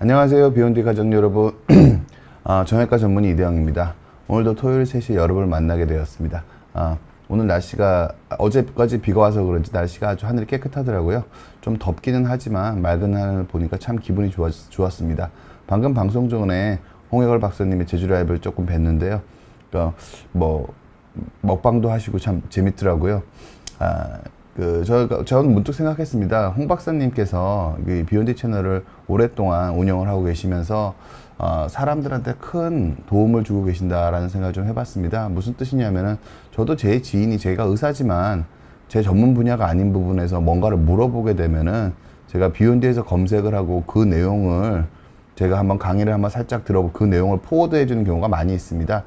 안녕하세요. 비욘디 가족 여러분. 정형외과 전문의 이대영입니다. 오늘도 토요일 3시에 여러분을 만나게 되었습니다. 오늘 날씨가 어제까지 비가 와서 그런지 날씨가 아주 하늘이 깨끗하더라고요. 좀 덥기는 하지만 맑은 하늘 보니까 참 기분이 좋았습니다. 방금 방송 전에 홍해걸 박사님의 제주 라이브를 조금 뵀는데요. 먹방도 하시고 참 재밌더라고요. 저는 문득 생각했습니다. 홍 박사님께서 비욘디 채널을 오랫동안 운영을 하고 계시면서 사람들한테 큰 도움을 주고 계신다라는 생각을 좀 해봤습니다. 무슨 뜻이냐면은 저도 제 지인이 제가 의사지만 제 전문 분야가 아닌 부분에서 뭔가를 물어보게 되면은 제가 비욘디에서 검색을 하고 그 내용을 제가 한번 강의를 한번 살짝 들어보고 그 내용을 포워드해 주는 경우가 많이 있습니다.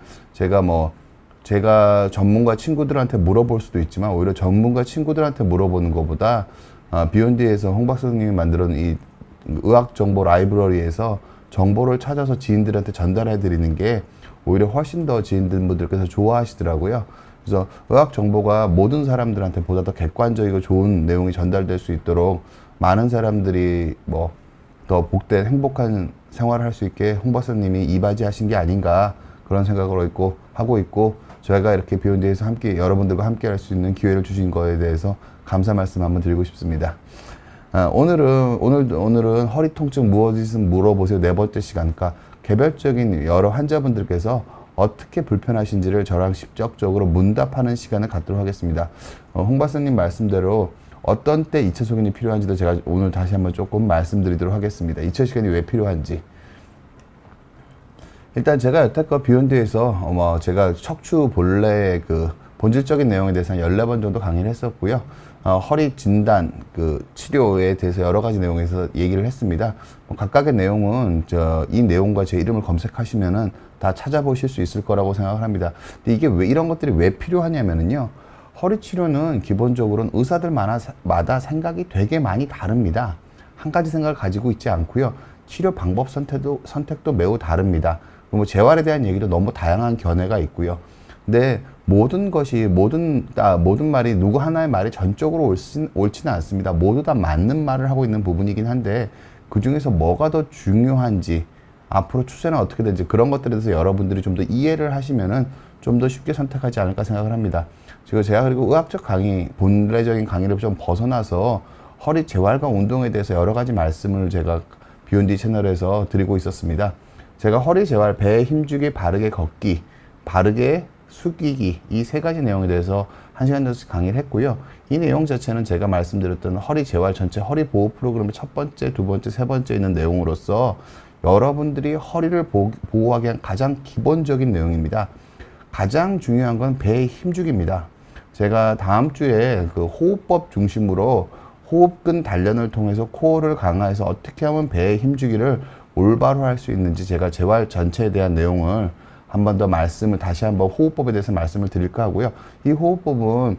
제가 전문가 친구들한테 물어볼 수도 있지만 오히려 전문가 친구들한테 물어보는 것보다 비욘디에서 홍 박사님이 만들어 놓은 이 의학 정보 라이브러리에서 정보를 찾아서 지인들한테 전달해 드리는 게 오히려 훨씬 더 지인분들께서 좋아하시더라고요. 그래서 의학 정보가 모든 사람들한테 보다 더 객관적이고 좋은 내용이 전달될 수 있도록 많은 사람들이 더 복된 행복한 생활을 할 수 있게 홍 박사님이 이바지하신 게 아닌가 그런 생각을 하고 있고 저희가 이렇게 비욘디에서 함께 여러분들과 함께 할 수 있는 기회를 주신 거에 대해서 감사 말씀 한번 드리고 싶습니다. 오늘은 허리 통증 무엇이든 물어보세요 네 번째 시간. 그러니까 개별적인 여러 환자분들께서 어떻게 불편하신지를 저랑 직접적으로 문답하는 시간을 갖도록 하겠습니다. 홍 박사님 말씀대로 어떤 때 2차 소견이 필요한지도 제가 오늘 다시 한번 조금 말씀드리도록 하겠습니다. 2차 소견이 왜 필요한지. 일단 제가 여태껏 비욘디에서 제가 척추 본래 본질적인 내용에 대해서 한 14번 정도 강의를 했었고요. 허리 진단 치료에 대해서 여러 가지 내용에서 얘기를 했습니다. 각각의 내용은 이 내용과 제 이름을 검색하시면은 다 찾아보실 수 있을 거라고 생각을 합니다. 근데 이게 이런 것들이 왜 필요하냐면은요. 허리 치료는 기본적으로는 의사들마다 생각이 되게 많이 다릅니다. 한 가지 생각을 가지고 있지 않고요. 치료 방법 선택도 매우 다릅니다. 재활에 대한 얘기도 너무 다양한 견해가 있고요. 근데 모든 말이 누구 하나의 말이 전적으로 옳지는 않습니다. 모두 다 맞는 말을 하고 있는 부분이긴 한데 그 중에서 뭐가 더 중요한지 앞으로 추세는 어떻게 되는지 그런 것들에 대해서 여러분들이 좀 더 이해를 하시면은 좀 더 쉽게 선택하지 않을까 생각을 합니다. 제가 그리고 의학적 강의, 본래적인 강의를 좀 벗어나서 허리 재활과 운동에 대해서 여러 가지 말씀을 제가 비욘디 채널에서 드리고 있었습니다. 제가 허리 재활, 배에 힘주기, 바르게 걷기, 바르게 숙이기 이 세 가지 내용에 대해서 1시간 정도 강의를 했고요. 이 내용 자체는 제가 말씀드렸던 허리 재활 전체 허리 보호 프로그램의 첫 번째, 두 번째, 세 번째 있는 내용으로서 여러분들이 허리를 보호하기 위한 가장 기본적인 내용입니다. 가장 중요한 건 배의 힘주기입니다. 제가 다음 주에 호흡법 중심으로 호흡근 단련을 통해서 코어를 강화해서 어떻게 하면 배의 힘주기를 올바로 할 수 있는지 제가 재활 전체에 대한 내용을 한 번 더 다시 한번 호흡법에 대해서 말씀을 드릴까 하고요. 이 호흡법은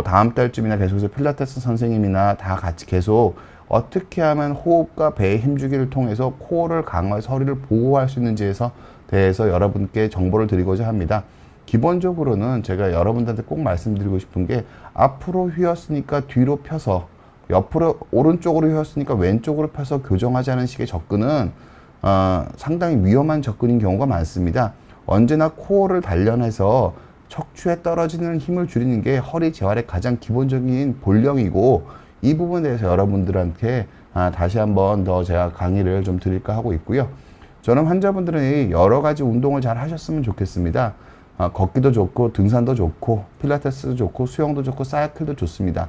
다음 달쯤이나 계속해서 필라테스 선생님이나 다 같이 계속 어떻게 하면 호흡과 배의 힘주기를 통해서 코어를 강화해서 허리를 보호할 수 있는지에 대해서 여러분께 정보를 드리고자 합니다. 기본적으로는 제가 여러분들한테 꼭 말씀드리고 싶은 게 앞으로 휘었으니까 뒤로 펴서 옆으로 오른쪽으로 휘었으니까 왼쪽으로 펴서 교정하자는 식의 접근은 상당히 위험한 접근인 경우가 많습니다. 언제나 코어를 단련해서 척추에 떨어지는 힘을 줄이는 게 허리 재활의 가장 기본적인 본령이고 이 부분에 대해서 여러분들한테 다시 한번 더 제가 강의를 좀 드릴까 하고 있고요. 저는 환자분들이 여러 가지 운동을 잘 하셨으면 좋겠습니다. 걷기도 좋고 등산도 좋고 필라테스도 좋고 수영도 좋고 사이클도 좋습니다.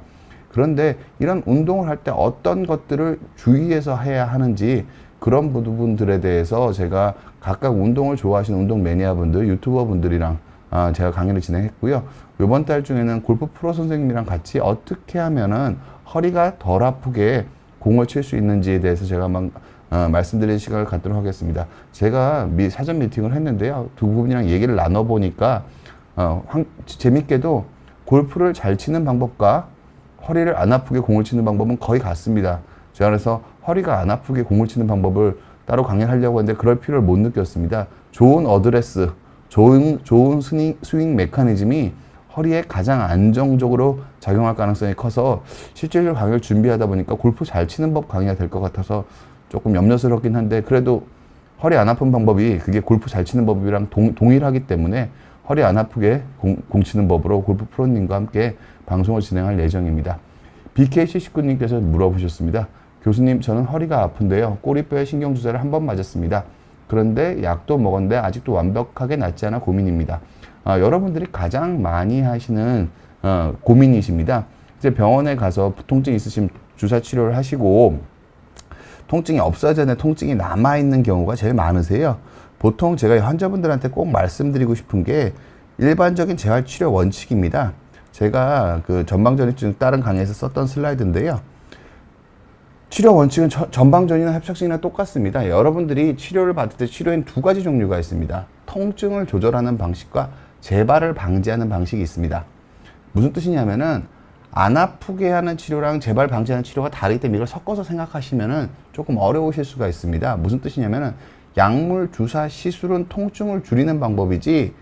그런데 이런 운동을 할 때 어떤 것들을 주의해서 해야 하는지 그런 부분들에 대해서 제가 각각 운동을 좋아하시는 운동 매니아분들, 유튜버 분들이랑 제가 강의를 진행했고요. 이번 달 중에는 골프 프로 선생님이랑 같이 어떻게 하면은 허리가 덜 아프게 공을 칠 수 있는지에 대해서 제가 한번 말씀드리는 시간을 갖도록 하겠습니다. 제가 사전 미팅을 했는데요. 두 분이랑 얘기를 나눠보니까 재밌게도 골프를 잘 치는 방법과 허리를 안 아프게 공을 치는 방법은 거의 같습니다. 제가 그래서 허리가 안 아프게 공을 치는 방법을 따로 강의를 하려고 했는데 그럴 필요를 못 느꼈습니다. 좋은 어드레스, 좋은 스윙 메커니즘이 허리에 가장 안정적으로 작용할 가능성이 커서 실질적으로 강의를 준비하다 보니까 골프 잘 치는 법 강의가 될 것 같아서 조금 염려스럽긴 한데 그래도 허리 안 아픈 방법이 그게 골프 잘 치는 법이랑 동일하기 때문에 허리 안 아프게 공 치는 법으로 골프 프로님과 함께 방송을 진행할 예정입니다. BK79님께서 물어보셨습니다. 교수님, 저는 허리가 아픈데요. 꼬리뼈에 신경주사를 한 번 맞았습니다. 그런데 약도 먹었는데 아직도 완벽하게 낫지 않아 고민입니다. 여러분들이 가장 많이 하시는 고민이십니다. 이제 병원에 가서 통증 있으시면 주사 치료를 하시고 통증이 없어야 되는 통증이 남아있는 경우가 제일 많으세요. 보통 제가 환자분들한테 꼭 말씀드리고 싶은 게 일반적인 재활치료 원칙입니다. 제가 그 전방전이증 다른 강의에서 썼던 슬라이드인데요. 치료 원칙은 전방전이나 협착증이나 똑같습니다. 여러분들이 치료를 받을 때 치료엔 두 가지 종류가 있습니다. 통증을 조절하는 방식과 재발을 방지하는 방식이 있습니다. 무슨 뜻이냐면은 안 아프게 하는 치료랑 재발 방지하는 치료가 다르기 때문에 이걸 섞어서 생각하시면은 조금 어려우실 수가 있습니다. 무슨 뜻이냐면은 약물, 주사, 시술은 통증을 줄이는 방법이지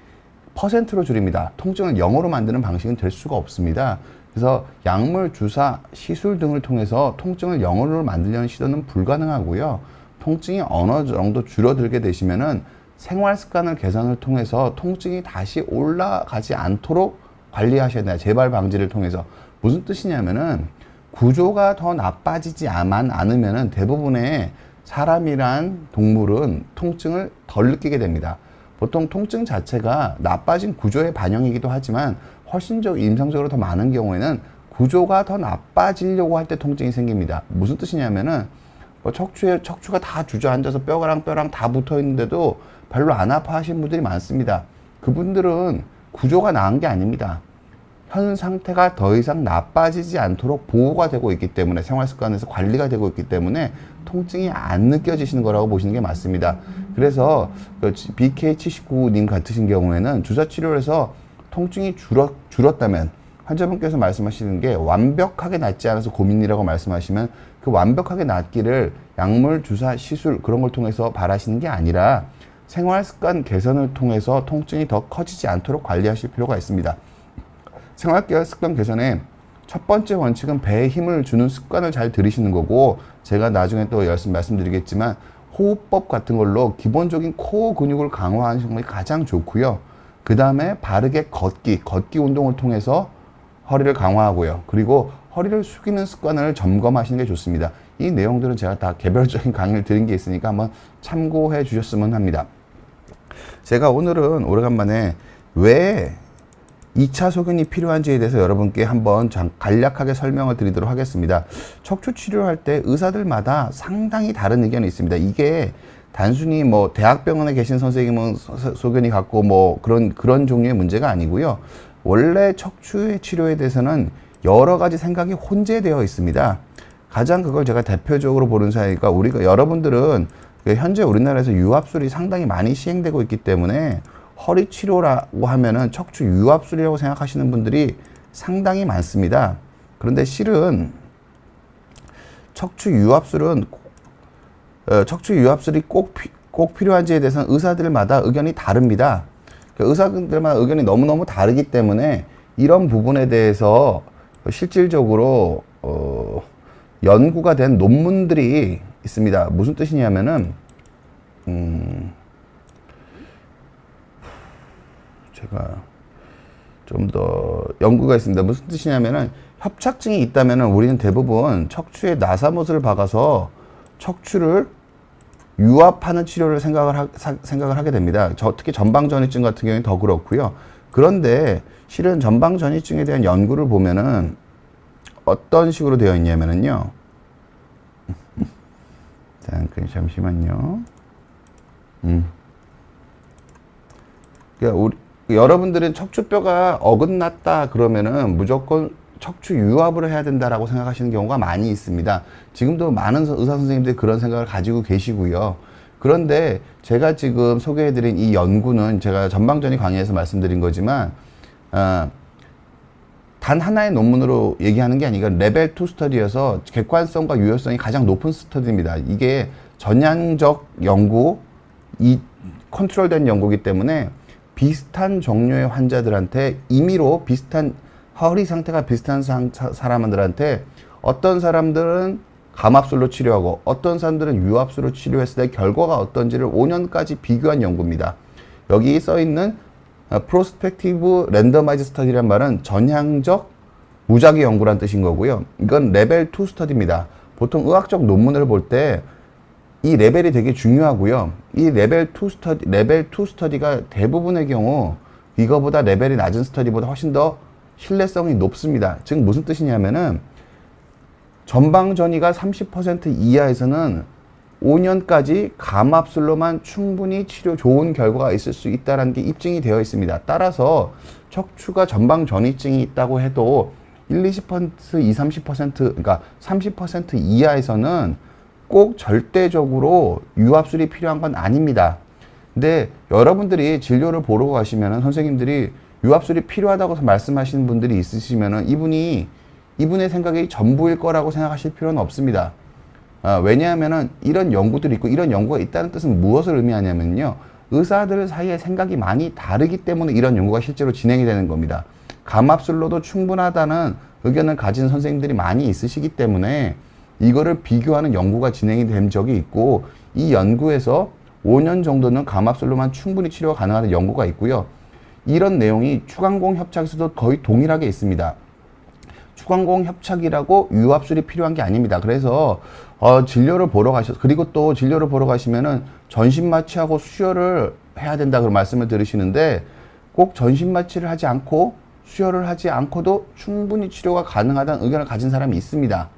퍼센트로 줄입니다. 통증을 0으로 만드는 방식은 될 수가 없습니다. 그래서 약물, 주사, 시술 등을 통해서 통증을 0으로 만들려는 시도는 불가능하고요. 통증이 어느 정도 줄어들게 되시면은 생활 습관을 개선을 통해서 통증이 다시 올라가지 않도록 관리하셔야 돼요. 재발 방지를 통해서. 무슨 뜻이냐면은 구조가 더 나빠지지만 않으면은 대부분의 사람이란 동물은 통증을 덜 느끼게 됩니다. 보통 통증 자체가 나빠진 구조의 반영이기도 하지만 훨씬 임상적으로 더 많은 경우에는 구조가 더 나빠지려고 할 때 통증이 생깁니다. 무슨 뜻이냐면은 뭐 척추가 다 주저앉아서 뼈랑 다 붙어 있는데도 별로 안 아파하시는 분들이 많습니다. 그분들은 구조가 나은 게 아닙니다. 현 상태가 더 이상 나빠지지 않도록 보호가 되고 있기 때문에 생활 습관에서 관리가 되고 있기 때문에 통증이 안 느껴지시는 거라고 보시는 게 맞습니다. 그래서 BK79님 같으신 경우에는 주사 치료를 해서 통증이 줄었다면 환자분께서 말씀하시는 게 완벽하게 낫지 않아서 고민이라고 말씀하시면 그 완벽하게 낫기를 약물, 주사, 시술 그런 걸 통해서 바라시는 게 아니라 생활 습관 개선을 통해서 통증이 더 커지지 않도록 관리하실 필요가 있습니다. 생활 습관 개선의 첫 번째 원칙은 배에 힘을 주는 습관을 잘 들이시는 거고, 제가 나중에 또 말씀드리겠지만 호흡법 같은 걸로 기본적인 코어 근육을 강화하는 것이 가장 좋고요. 그 다음에 바르게 걷기 운동을 통해서 허리를 강화하고요. 그리고 허리를 숙이는 습관을 점검하시는 게 좋습니다. 이 내용들은 제가 다 개별적인 강의를 드린 게 있으니까 한번 참고해 주셨으면 합니다. 제가 오늘은 오래간만에 왜 2차 소견이 필요한지에 대해서 여러분께 한번 간략하게 설명을 드리도록 하겠습니다. 척추 치료할 때 의사들마다 상당히 다른 의견이 있습니다. 이게 단순히 뭐 대학병원에 계신 선생님은 소견이 같고 뭐 그런 종류의 문제가 아니고요. 원래 척추의 치료에 대해서는 여러 가지 생각이 혼재되어 있습니다. 가장 그걸 제가 대표적으로 보는 사이가 여러분들은 현재 우리나라에서 유압술이 상당히 많이 시행되고 있기 때문에 허리 치료라고 하면은 척추 유압술이라고 생각하시는 분들이 상당히 많습니다. 그런데 실은 척추 유압술이 꼭 필요한지에 대해서는 의사들마다 의견이 다릅니다. 의사들마다 의견이 너무너무 다르기 때문에 이런 부분에 대해서 실질적으로 연구가 된 논문들이 있습니다. 무슨 뜻이냐면은 제가 좀 더 연구가 있습니다. 무슨 뜻이냐면은 협착증이 있다면은 우리는 대부분 척추에 나사못을 박아서 척추를 유압하는 치료를 생각을 하게 됩니다. 특히 전방전이증 같은 경우는 더 그렇고요. 그런데 실은 전방전이증에 대한 연구를 보면은 어떤 식으로 되어 있냐면은요. 잠시만요. 그러니까 여러분들은 척추뼈가 어긋났다 그러면은 무조건 척추 유압을 해야 된다라고 생각하시는 경우가 많이 있습니다. 지금도 많은 의사 선생님들이 그런 생각을 가지고 계시고요. 그런데 제가 지금 소개해드린 이 연구는 제가 전방전이 강의에서 말씀드린 거지만 단 하나의 논문으로 얘기하는 게 아니라 레벨 2 스터디여서 객관성과 유효성이 가장 높은 스터디입니다. 이게 전향적 연구, 컨트롤된 연구이기 때문에 비슷한 종류의 환자들한테 임의로 비슷한 허리 상태가 비슷한 사람들한테 어떤 사람들은 감압술로 치료하고 어떤 사람들은 유압술로 치료했을 때 결과가 어떤지를 5년까지 비교한 연구입니다. 여기 써 있는 프로스펙티브 랜더마이즈 스터디란 말은 전향적 무작위 연구란 뜻인 거고요. 이건 레벨 2 스터디입니다. 보통 의학적 논문을 볼 때 이 레벨이 되게 중요하고요. 이 레벨 2 스터디가 대부분의 경우 이거보다 레벨이 낮은 스터디보다 훨씬 더 신뢰성이 높습니다. 즉 무슨 뜻이냐면은 전방전이가 30% 이하에서는 5년까지 감압술로만 충분히 좋은 결과가 있을 수 있다는 게 입증이 되어 있습니다. 따라서 척추가 전방전이증이 있다고 해도 20%, 30%, 그러니까 30% 이하에서는 꼭 절대적으로 유압술이 필요한 건 아닙니다. 근데 여러분들이 진료를 보러 가시면은 선생님들이 유압술이 필요하다고 말씀하시는 분들이 있으시면은 이분의 생각이 전부일 거라고 생각하실 필요는 없습니다. 왜냐하면은 이런 연구들이 있고 이런 연구가 있다는 뜻은 무엇을 의미하냐면요. 의사들 사이에 생각이 많이 다르기 때문에 이런 연구가 실제로 진행이 되는 겁니다. 감압술로도 충분하다는 의견을 가진 선생님들이 많이 있으시기 때문에 이거를 비교하는 연구가 진행이 된 적이 있고 이 연구에서 5년 정도는 감압술로만 충분히 치료가 가능한 연구가 있고요. 이런 내용이 추간공 협착에서도 거의 동일하게 있습니다. 추간공 협착이라고 유압술이 필요한 게 아닙니다. 그래서 진료를 보러 그리고 또 진료를 보러 가시면은 전신 마취하고 수혈을 해야 된다 그런 말씀을 들으시는데 꼭 전신 마취를 하지 않고 수혈을 하지 않고도 충분히 치료가 가능하다는 의견을 가진 사람이 있습니다.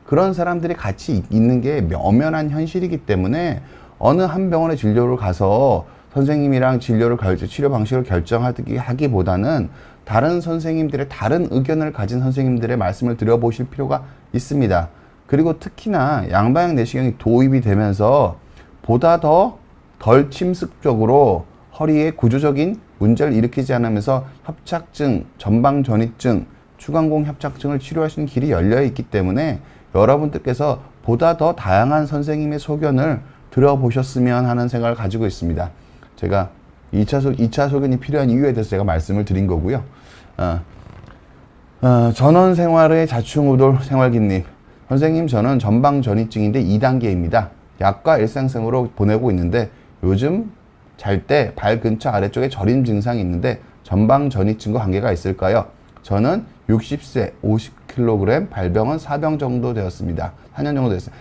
그런 사람들이 같이 있는 게 엄연한 현실이기 때문에 어느 한 병원에 진료를 가서 선생님이랑 치료 방식을 결정하기보다는 다른 선생님들의 다른 의견을 가진 선생님들의 말씀을 들어보실 필요가 있습니다. 그리고 특히나 양방향 내시경이 도입이 되면서 보다 덜 침습적으로 허리에 구조적인 문제를 일으키지 않으면서 협착증, 전방전이증, 추간공 협착증을 치료할 수 있는 길이 열려 있기 때문에 여러분들께서 보다 더 다양한 선생님의 소견을 들어보셨으면 하는 생각을 가지고 있습니다. 제가 2차 소견이 필요한 이유에 대해서 제가 말씀을 드린 거고요. 전원 생활의 자충우돌 생활기님. 선생님, 저는 전방전이증인데 2단계입니다. 약과 일상생활로 보내고 있는데 요즘 잘 때 발 근처 아래쪽에 저림 증상이 있는데 전방전이증과 관계가 있을까요? 저는 60세, 50kg, 발병은 4병 정도 되었습니다. 4년 정도 됐어요.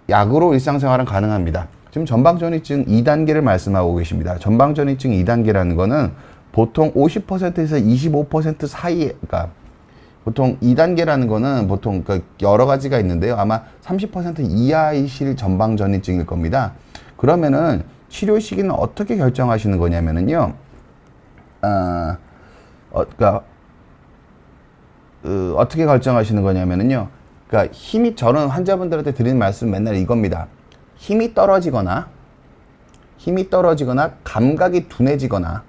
약으로 일상생활은 가능합니다. 지금 전방전이증 2단계를 말씀하고 계십니다. 전방전이증 2단계라는 거는 보통 50%에서 25% 사이에, 그러니까 보통 2단계라는 거는 보통 여러 가지가 있는데요. 아마 30% 이하이실 전방전이증일 겁니다. 그러면은 치료 시기는 어떻게 결정하시는 거냐면은요. 어떻게 결정하시는 거냐면은요. 그러니까 저는 환자분들한테 드리는 말씀 맨날 이겁니다. 힘이 떨어지거나 감각이 둔해지거나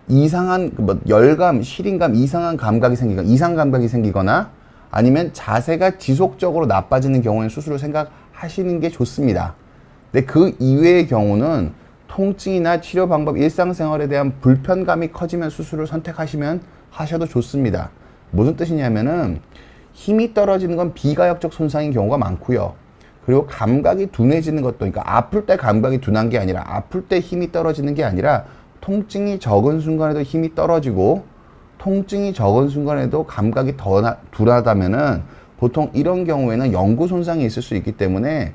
이상한 열감, 시린감, 이상 감각이 생기거나 아니면 자세가 지속적으로 나빠지는 경우에 수술을 생각하시는 게 좋습니다. 근데 그 이외의 경우는 통증이나 치료 방법, 일상생활에 대한 불편감이 커지면 수술을 하셔도 좋습니다. 무슨 뜻이냐면은 힘이 떨어지는 건 비가역적 손상인 경우가 많고요. 그리고 감각이 둔해지는 것도, 그러니까 아플 때 감각이 둔한 게 아니라 아플 때 힘이 떨어지는 게 아니라 통증이 적은 순간에도 힘이 떨어지고 통증이 적은 순간에도 감각이 둔하다면은 보통 이런 경우에는 영구 손상이 있을 수 있기 때문에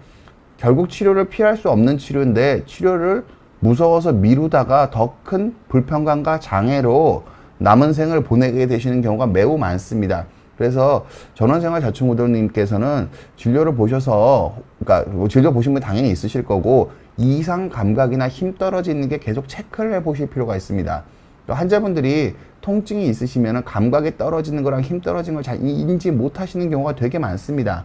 결국 치료를 피할 수 없는 치료인데 치료를 무서워서 미루다가 더 큰 불편감과 장애로 남은 생을 보내게 되시는 경우가 매우 많습니다. 그래서 전원생활 자충우돌님께서는 진료를 보셔서, 그러니까 진료 보신 분 당연히 있으실 거고 이상 감각이나 힘 떨어지는 게 계속 체크를 해보실 필요가 있습니다. 또 환자분들이 통증이 있으시면 감각이 떨어지는 거랑 힘 떨어지는 걸 잘 인지 못하시는 경우가 되게 많습니다.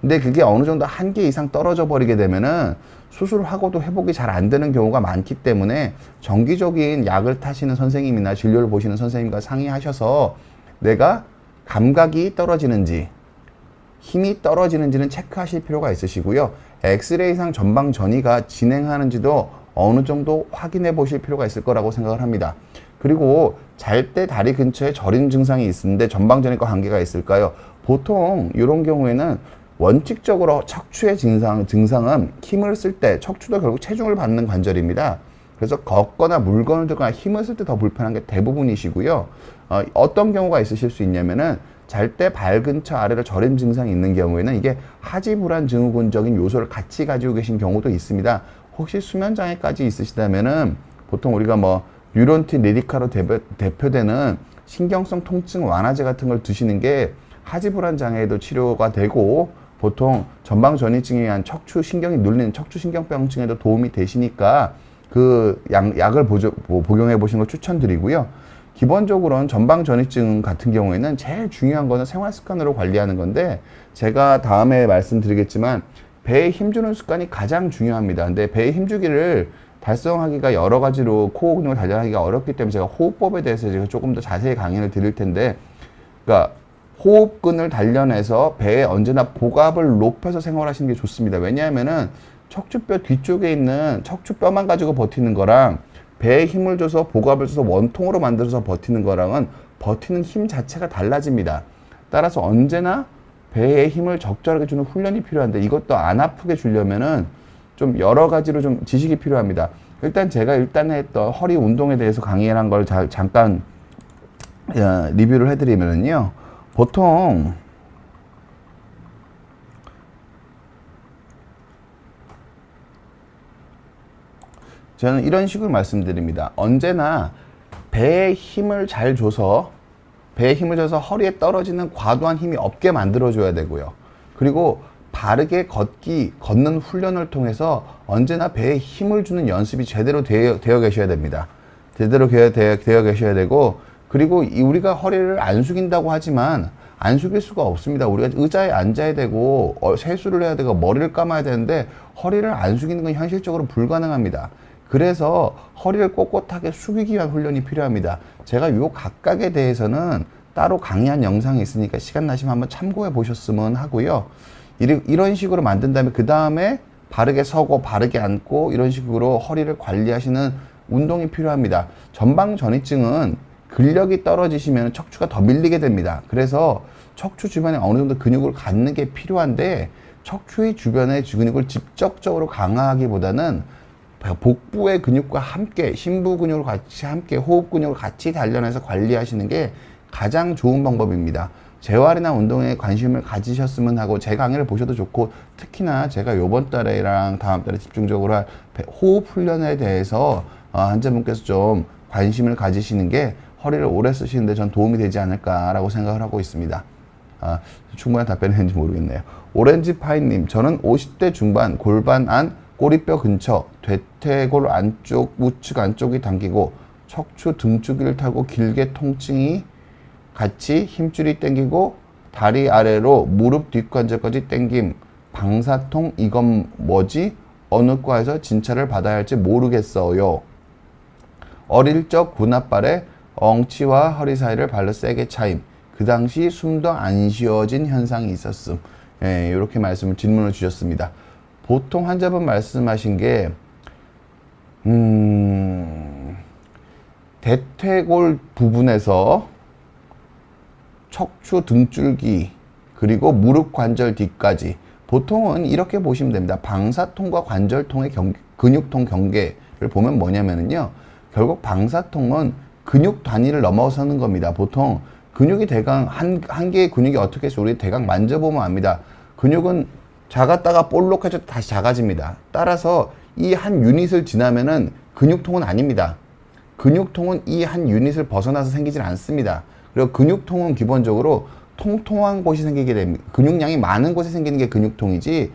근데 그게 어느 정도 한계 이상 떨어져 버리게 되면은 수술을 하고도 회복이 잘 안 되는 경우가 많기 때문에 정기적인 약을 타시는 선생님이나 진료를 보시는 선생님과 상의하셔서 내가 감각이 떨어지는지 힘이 떨어지는지는 체크하실 필요가 있으시고요. 엑스레이상 전방 전이가 진행하는지도 어느 정도 확인해 보실 필요가 있을 거라고 생각을 합니다. 그리고 잘 때 다리 근처에 저림 증상이 있는데 전방전입과 관계가 있을까요? 보통 이런 경우에는 원칙적으로 척추의 증상은 힘을 쓸 때 척추도 결국 체중을 받는 관절입니다. 그래서 걷거나 물건을 들거나 힘을 쓸 때 더 불편한 게 대부분이시고요. 어떤 경우가 있으실 수 있냐면은 잘 때 발 근처 아래로 저림 증상이 있는 경우에는 이게 하지불안 증후군적인 요소를 같이 가지고 계신 경우도 있습니다. 혹시 수면 장애까지 있으시다면은 보통 우리가 뭐 뉴론티 리디카로 대표되는 신경성 통증 완화제 같은 걸 드시는 게 하지불안 장애에도 치료가 되고 보통 전방 전이증에 의한 척추 신경이 눌리는 척추 신경병증에도 도움이 되시니까 그 약을 복용해 보시는 걸 추천드리고요. 기본적으로는 전방 전이증 같은 경우에는 제일 중요한 거는 생활 습관으로 관리하는 건데 제가 다음에 말씀드리겠지만 배에 힘주는 습관이 가장 중요합니다. 근데 배에 힘주기를 달성하기가 여러 가지로 코어 근육을 단련하기가 어렵기 때문에 제가 호흡법에 대해서 제가 조금 더 자세히 강의를 드릴 텐데, 그러니까 호흡근을 단련해서 배에 언제나 복압을 높여서 생활하시는 게 좋습니다. 왜냐하면은 척추뼈 뒤쪽에 있는 척추뼈만 가지고 버티는 거랑 배에 힘을 줘서 복압을 줘서 원통으로 만들어서 버티는 거랑은 버티는 힘 자체가 달라집니다. 따라서 언제나 배에 힘을 적절하게 주는 훈련이 필요한데 이것도 안 아프게 주려면은 좀 여러 가지로 좀 지식이 필요합니다. 일단 제가 일단에 했던 허리 운동에 대해서 강의를 한 걸 잠깐 리뷰를 해드리면은요. 보통 저는 이런 식으로 말씀드립니다. 언제나 배에 힘을 잘 줘서 허리에 떨어지는 과도한 힘이 없게 만들어줘야 되고요. 그리고 바르게 걷는 훈련을 통해서 언제나 배에 힘을 주는 연습이 제대로 되어 계셔야 됩니다. 제대로 되어 계셔야 되고, 그리고 우리가 허리를 안 숙인다고 하지만 안 숙일 수가 없습니다. 우리가 의자에 앉아야 되고 세수를 해야 되고 머리를 감아야 되는데 허리를 안 숙이는 건 현실적으로 불가능합니다. 그래서 허리를 꼿꼿하게 숙이기 위한 훈련이 필요합니다. 제가 요 각각에 대해서는 따로 강의한 영상이 있으니까 시간 나시면 한번 참고해 보셨으면 하고요. 이런 식으로 만든 다음에 그 다음에 바르게 서고 바르게 앉고 이런 식으로 허리를 관리하시는 운동이 필요합니다. 전방 전이증은 근력이 떨어지시면 척추가 더 밀리게 됩니다. 그래서 척추 주변에 어느 정도 근육을 갖는 게 필요한데 척추의 주변의 근육을 직접적으로 강화하기보다는 복부의 근육과 함께 심부 근육을 같이 함께 호흡 근육을 같이 단련해서 관리하시는 게 가장 좋은 방법입니다. 재활이나 운동에 관심을 가지셨으면 하고 제 강의를 보셔도 좋고, 특히나 제가 요번 달에랑 다음 달에 집중적으로 할 호흡 훈련에 대해서 환자분께서 좀 관심을 가지시는 게 허리를 오래 쓰시는데 전 도움이 되지 않을까라고 생각을 하고 있습니다. 충분한 답변이 했는지 모르겠네요. 오렌지파이님, 저는 50대 중반 골반 안 꼬리뼈 근처 대퇴골 안쪽 우측 안쪽이 당기고 척추 등줄기를 타고 길게 통증이 같이 힘줄이 당기고 다리 아래로 무릎 뒷관절까지 당김. 방사통 이건 뭐지? 어느 과에서 진찰을 받아야 할지 모르겠어요. 어릴 적 군홧발에 엉치와 허리 사이를 발로 세게 차임. 그 당시 숨도 안 쉬어진 현상이 있었음. 예, 이렇게 질문을 주셨습니다. 보통 환자분 말씀하신 게 대퇴골 부분에서 척추 등줄기 그리고 무릎 관절 뒤까지, 보통은 이렇게 보시면 됩니다. 방사통과 관절통의 근육통 경계를 보면 뭐냐면요, 결국 방사통은 근육 단위를 넘어서는 겁니다. 보통 근육이 대강 한 개의 근육이 어떻게 해서 우리 대강 만져보면 압니다. 근육은 작았다가 볼록해져 다시 작아집니다. 따라서 이 한 유닛을 지나면은 근육통은 아닙니다. 근육통은 이 한 유닛을 벗어나서 생기질 않습니다. 그리고 근육통은 기본적으로 통통한 곳이 생기게 됩니다. 근육량이 많은 곳에 생기는 게 근육통이지,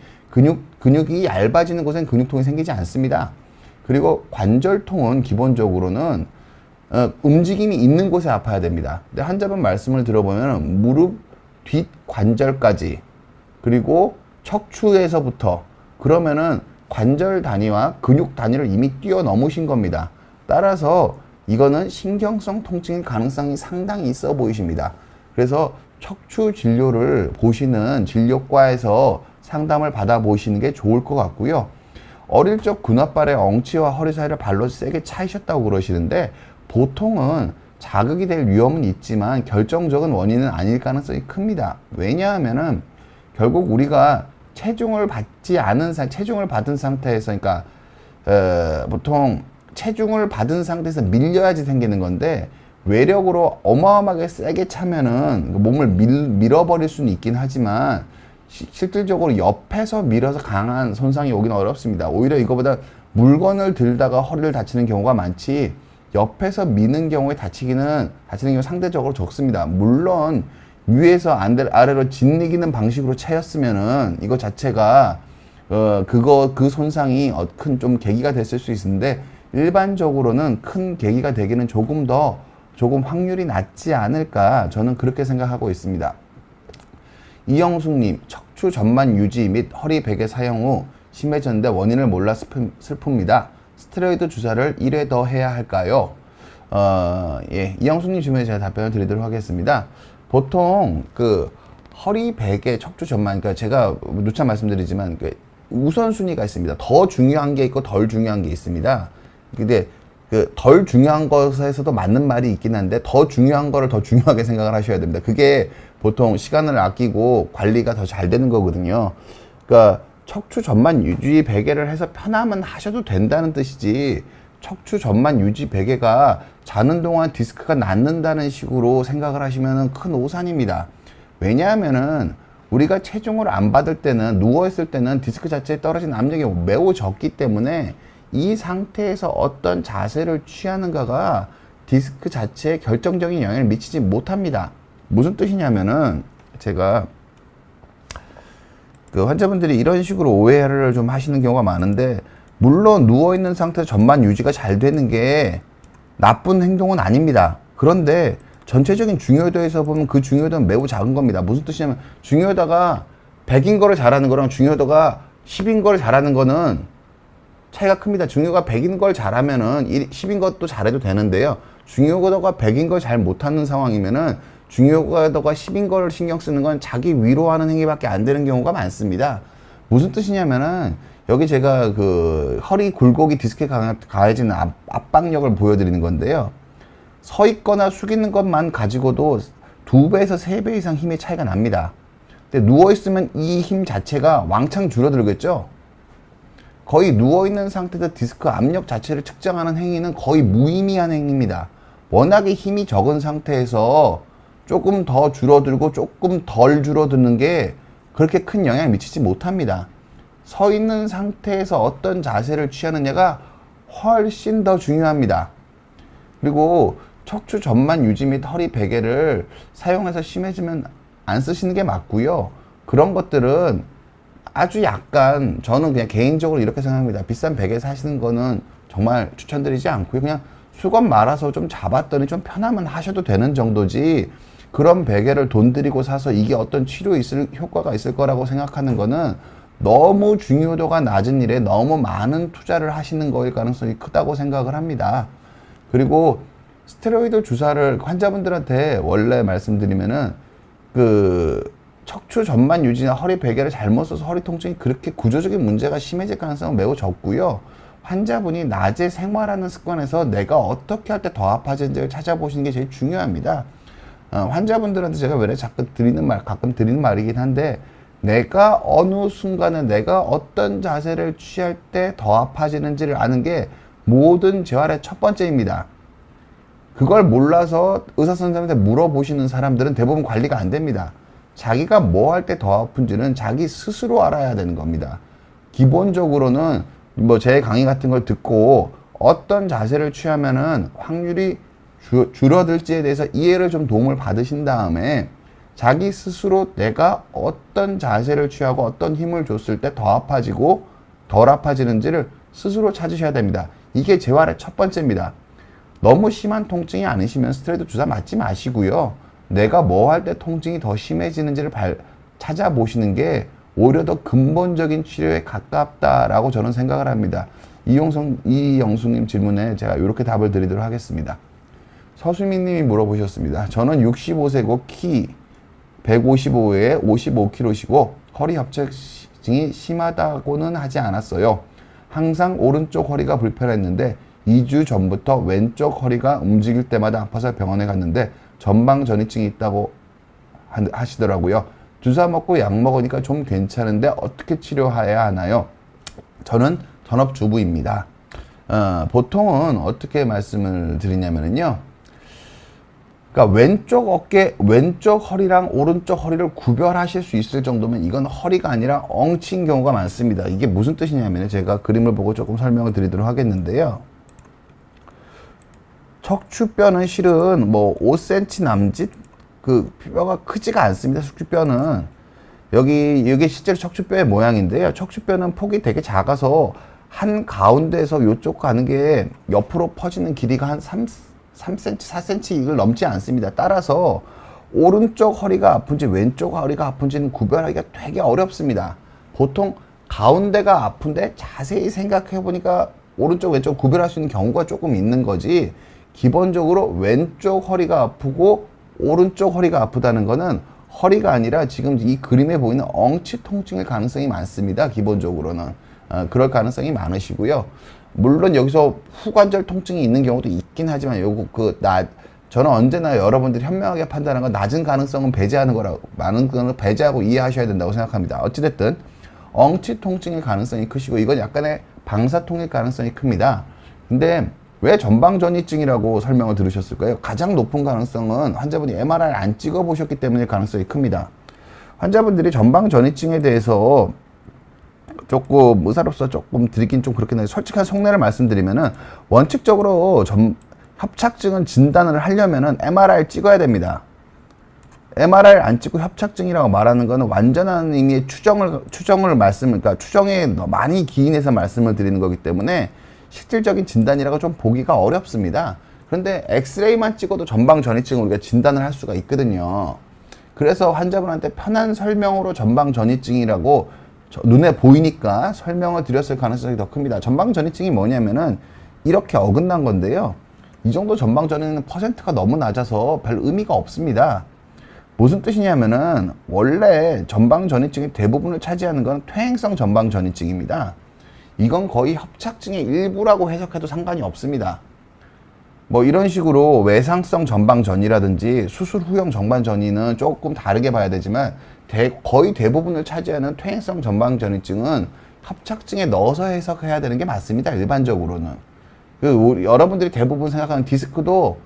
근육이 얇아지는 곳엔 근육통이 생기지 않습니다. 그리고 관절통은 기본적으로는 움직임이 있는 곳에 아파야 됩니다. 근데 환자분 말씀을 들어보면 무릎 뒷관절까지 그리고 척추에서부터, 그러면은 관절 단위와 근육 단위를 이미 뛰어넘으신 겁니다. 따라서 이거는 신경성 통증의 가능성이 상당히 있어 보이십니다. 그래서 척추 진료를 보시는 진료과에서 상담을 받아보시는 게 좋을 것 같고요. 어릴 적 군홧발에 엉치와 허리 사이를 발로 세게 차이셨다고 그러시는데, 보통은 자극이 될 위험은 있지만 결정적인 원인은 아닐 가능성이 큽니다. 왜냐하면은 결국 우리가 체중을 받은 상태에서, 그러니까 보통 체중을 받은 상태에서 밀려야지 생기는 건데, 외력으로 어마어마하게 세게 차면은 몸을 밀어버릴 수는 있긴 하지만 실질적으로 옆에서 밀어서 강한 손상이 오긴 어렵습니다. 오히려 이거보다 물건을 들다가 허리를 다치는 경우가 많지, 옆에서 미는 경우에 다치는 경우 상대적으로 적습니다. 물론 위에서 아래로 짓이기는 방식으로 차였으면은 이거 자체가 그 손상이 큰 좀 계기가 됐을 수 있는데, 일반적으로는 큰 계기가 되기는 조금 확률이 낮지 않을까, 저는 그렇게 생각하고 있습니다. 이영숙님, 척추 전만 유지 및 허리 베개 사용 후 심해졌는데 원인을 몰라 슬픕니다. 스테로이드 주사를 1회 더 해야 할까요? 예, 이영숙님 질문에 제가 답변을 드리도록 하겠습니다. 보통 허리 베개 척추 전만, 그러니까 제가 누차 말씀드리지만 우선순위가 있습니다. 더 중요한 게 있고 덜 중요한 게 있습니다. 근데 덜 중요한 것에서도 맞는 말이 있긴 한데, 더 중요한 거를 더 중요하게 생각을 하셔야 됩니다. 그게 보통 시간을 아끼고 관리가 더 잘 되는 거거든요. 그러니까 척추 전만 유지 베개를 해서 편하면 하셔도 된다는 뜻이지, 척추 전만 유지 베개가 자는 동안 디스크가 낫는다는 식으로 생각을 하시면 큰 오산입니다. 왜냐하면은 우리가 체중을 안 받을 때는, 누워있을 때는 디스크 자체에 떨어진 압력이 매우 적기 때문에 이 상태에서 어떤 자세를 취하는가가 디스크 자체에 결정적인 영향을 미치지 못합니다. 무슨 뜻이냐면은, 제가 환자분들이 이런 식으로 오해를 좀 하시는 경우가 많은데, 물론 누워있는 상태에서 전만 유지가 잘 되는 게 나쁜 행동은 아닙니다. 그런데 전체적인 중요도에서 보면 그 중요도는 매우 작은 겁니다. 무슨 뜻이냐면, 중요도가 100인 거를 잘하는 거랑 중요도가 10인 거를 잘하는 거는 차이가 큽니다. 중요도가 100인 걸 잘하면은 10인 것도 잘해도 되는데요. 중요도가 100인 걸 잘 못하는 상황이면은 중요도가 10인 걸 신경 쓰는 건 자기 위로하는 행위밖에 안 되는 경우가 많습니다. 무슨 뜻이냐면은, 여기 제가 허리 굴곡이 디스크에 가해지는 압박력을 보여드리는 건데요. 서 있거나 숙이는 것만 가지고도 2배에서 3배 이상 힘의 차이가 납니다. 근데 누워있으면 이 힘 자체가 왕창 줄어들겠죠? 거의 누워있는 상태에서 디스크 압력 자체를 측정하는 행위는 거의 무의미한 행위입니다. 워낙에 힘이 적은 상태에서 조금 더 줄어들고 조금 덜 줄어드는 게 그렇게 큰 영향을 미치지 못합니다. 서 있는 상태에서 어떤 자세를 취하느냐가 훨씬 더 중요합니다. 그리고 척추 전만 유지 및 허리 베개를 사용해서 심해지면 안 쓰시는 게 맞고요. 그런 것들은 아주 약간, 저는 그냥 개인적으로 이렇게 생각합니다. 비싼 베개 사시는 거는 정말 추천드리지 않고요. 그냥 수건 말아서 좀 잡았더니 좀 편하면 하셔도 되는 정도지, 그런 베개를 돈 들이고 사서 이게 어떤 효과가 있을 거라고 생각하는 거는 너무 중요도가 낮은 일에 너무 많은 투자를 하시는 거일 가능성이 크다고 생각을 합니다. 그리고 스테로이드 주사를 환자분들한테 원래 말씀드리면은, 척추 전만 유지나 허리 베개를 잘못 써서 허리 통증이 그렇게 구조적인 문제가 심해질 가능성은 매우 적고요. 환자분이 낮에 생활하는 습관에서 내가 어떻게 할 때 더 아파지는지를 찾아보시는 게 제일 중요합니다. 환자분들한테 제가 왜 가끔 드리는 말이긴 한데, 내가 어느 순간에 내가 어떤 자세를 취할 때 더 아파지는지를 아는 게 모든 재활의 첫 번째입니다. 그걸 몰라서 의사 선생님한테 물어보시는 사람들은 대부분 관리가 안 됩니다. 자기가 뭐 할 때 더 아픈지는 자기 스스로 알아야 되는 겁니다. 기본적으로는 제 강의 같은 걸 듣고 어떤 자세를 취하면은 확률이 줄어들지에 대해서 이해를 좀 도움을 받으신 다음에 자기 스스로 내가 어떤 자세를 취하고 어떤 힘을 줬을 때 더 아파지고 덜 아파지는지를 스스로 찾으셔야 됩니다. 이게 재활의 첫 번째입니다. 너무 심한 통증이 아니시면 스테로이드 주사 맞지 마시고요. 내가 뭐 할 때 통증이 더 심해지는지를 찾아보시는 게 오히려 더 근본적인 치료에 가깝다라고 저는 생각을 합니다. 이영숙님 질문에 제가 이렇게 답을 드리도록 하겠습니다. 서수민님이 물어보셨습니다. 저는 65세고 키 155에 55kg시고 허리 협착증이 심하다고는 하지 않았어요. 항상 오른쪽 허리가 불편했는데 2주 전부터 왼쪽 허리가 움직일 때마다 아파서 병원에 갔는데 전방전이증이 있다고 하시더라고요. 주사 먹고 약 먹으니까 좀 괜찮은데 어떻게 치료해야 하나요? 저는 전업주부입니다. 보통은 어떻게 말씀을 드리냐면요. 그러니까 왼쪽 어깨, 왼쪽 허리랑 오른쪽 허리를 구별하실 수 있을 정도면 이건 허리가 아니라 엉친 경우가 많습니다. 이게 무슨 뜻이냐면 제가 그림을 보고 조금 설명을 드리도록 하겠는데요. 척추뼈는 실은 뭐 5cm 남짓 그 뼈가 크지가 않습니다. 척추뼈는 이게 실제로 척추뼈의 모양인데요. 척추뼈는 폭이 되게 작아서 한 가운데에서 요쪽 가는 게 옆으로 퍼지는 길이가 한 3cm, 4cm 이걸 넘지 않습니다. 따라서 오른쪽 허리가 아픈지 왼쪽 허리가 아픈지는 구별하기가 되게 어렵습니다. 보통 가운데가 아픈데 자세히 생각해 보니까 오른쪽 왼쪽 구별할 수 있는 경우가 조금 있는 거지, 기본적으로 왼쪽 허리가 아프고 오른쪽 허리가 아프다는 거는 허리가 아니라 지금 이 그림에 보이는 엉치 통증일 가능성이 많습니다. 기본적으로는 그럴 가능성이 많으시고요. 물론 여기서 후관절 통증이 있는 경우도 있긴 하지만 저는 언제나 여러분들이 현명하게 판단하는 건 낮은 가능성은 배제하는 거라고, 많은 거는 배제하고 이해하셔야 된다고 생각합니다. 어찌됐든 엉치 통증일 가능성이 크시고 이건 약간의 방사통일 가능성이 큽니다. 근데 왜 전방전이증이라고 설명을 들으셨을까요? 가장 높은 가능성은 환자분이 MRI를 안 찍어 보셨기 때문에 가능성이 큽니다. 환자분들이 전방전이증에 대해서 조금 의사로서 조금 드리긴 좀 그렇긴 한데 솔직한 속내를 말씀드리면은 원칙적으로 협착증은 진단을 하려면은 MRI를 찍어야 됩니다. MRI를 안 찍고 협착증이라고 말하는 거는 완전한 의미의 그러니까 추정에 많이 기인해서 말씀을 드리는 거기 때문에 실질적인 진단이라고 좀 보기가 어렵습니다. 그런데 엑스레이만 찍어도 전방전이증을 우리가 진단을 할 수가 있거든요. 그래서 환자분한테 편한 설명으로 전방전이증이라고 눈에 보이니까 설명을 드렸을 가능성이 더 큽니다. 전방전이증이 뭐냐면은 이렇게 어긋난 건데요. 이 정도 전방전이는 퍼센트가 너무 낮아서 별 의미가 없습니다. 무슨 뜻이냐면은 원래 전방전이증의 대부분을 차지하는 건 퇴행성 전방전이증입니다. 이건 거의 협착증의 일부라고 해석해도 상관이 없습니다. 뭐 이런 식으로 외상성 전방전이라든지 수술 후형 전방전이는 조금 다르게 봐야 되지만 거의 대부분을 차지하는 퇴행성 전방전이증은 협착증에 넣어서 해석해야 되는 게 맞습니다. 일반적으로는. 여러분들이 대부분 생각하는 디스크도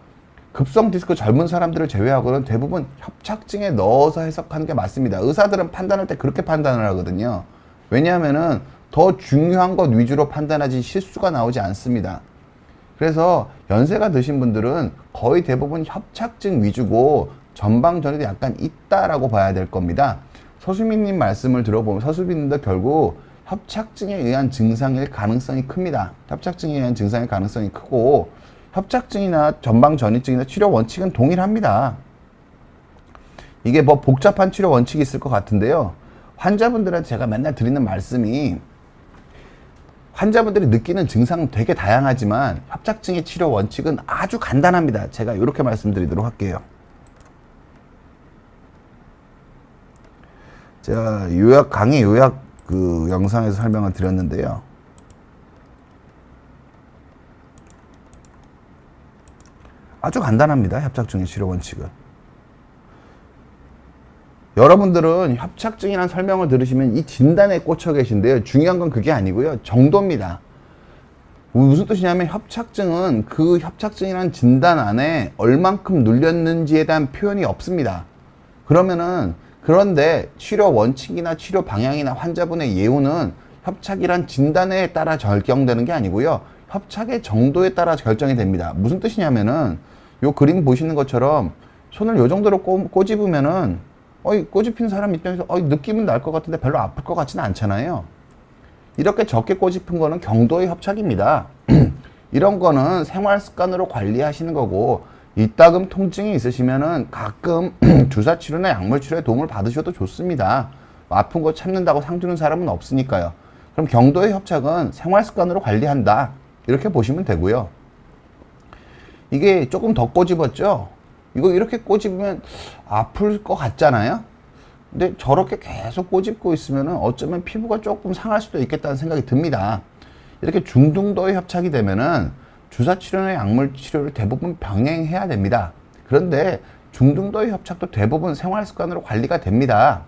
급성 디스크 젊은 사람들을 제외하고는 대부분 협착증에 넣어서 해석하는 게 맞습니다. 의사들은 판단할 때 그렇게 판단을 하거든요. 왜냐하면은 더 중요한 것 위주로 판단하지 실수가 나오지 않습니다. 그래서 연세가 드신 분들은 거의 대부분 협착증 위주고 전방전이도 약간 있다라고 봐야 될 겁니다. 서수민님 말씀을 들어보면 서수민님도 결국 협착증에 의한 증상일 가능성이 큽니다. 협착증에 의한 증상일 가능성이 크고 협착증이나 전방전이증이나 치료 원칙은 동일합니다. 이게 뭐 복잡한 치료 원칙이 있을 것 같은데요. 환자분들한테 제가 맨날 드리는 말씀이 환자분들이 느끼는 증상은 되게 다양하지만 협착증의 치료 원칙은 아주 간단합니다. 제가 이렇게 말씀드리도록 할게요. 제가 강의 요약 그 영상에서 설명을 드렸는데요. 아주 간단합니다. 협착증의 치료 원칙은. 여러분들은 협착증이라는 설명을 들으시면 이 진단에 꽂혀 계신데요. 중요한 건 그게 아니고요. 정도입니다. 무슨 뜻이냐면 협착증은 그 협착증이라는 진단 안에 얼만큼 눌렸는지에 대한 표현이 없습니다. 그런데 치료 원칙이나 치료 방향이나 환자분의 예우는 협착이란 진단에 따라 결정되는 게 아니고요. 협착의 정도에 따라 결정이 됩니다. 무슨 뜻이냐면은 요 그림 보시는 것처럼 손을 요 정도로 꼬집으면은 꼬집힌 사람 입장에서 느낌은 날 것 같은데 별로 아플 것 같지는 않잖아요. 이렇게 적게 꼬집힌 거는 경도의 협착입니다. 이런 거는 생활 습관으로 관리하시는 거고 이따금 통증이 있으시면은 가끔 주사 치료나 약물 치료에 도움을 받으셔도 좋습니다. 아픈 거 참는다고 상 주는 사람은 없으니까요. 그럼 경도의 협착은 생활 습관으로 관리한다. 이렇게 보시면 되고요. 이게 조금 더 꼬집었죠? 이거 이렇게 꼬집으면 아플 것 같잖아요? 근데 저렇게 계속 꼬집고 있으면 어쩌면 피부가 조금 상할 수도 있겠다는 생각이 듭니다. 이렇게 중등도의 협착이 되면은 주사 치료나 약물 치료를 대부분 병행해야 됩니다. 그런데 중등도의 협착도 대부분 생활 습관으로 관리가 됩니다.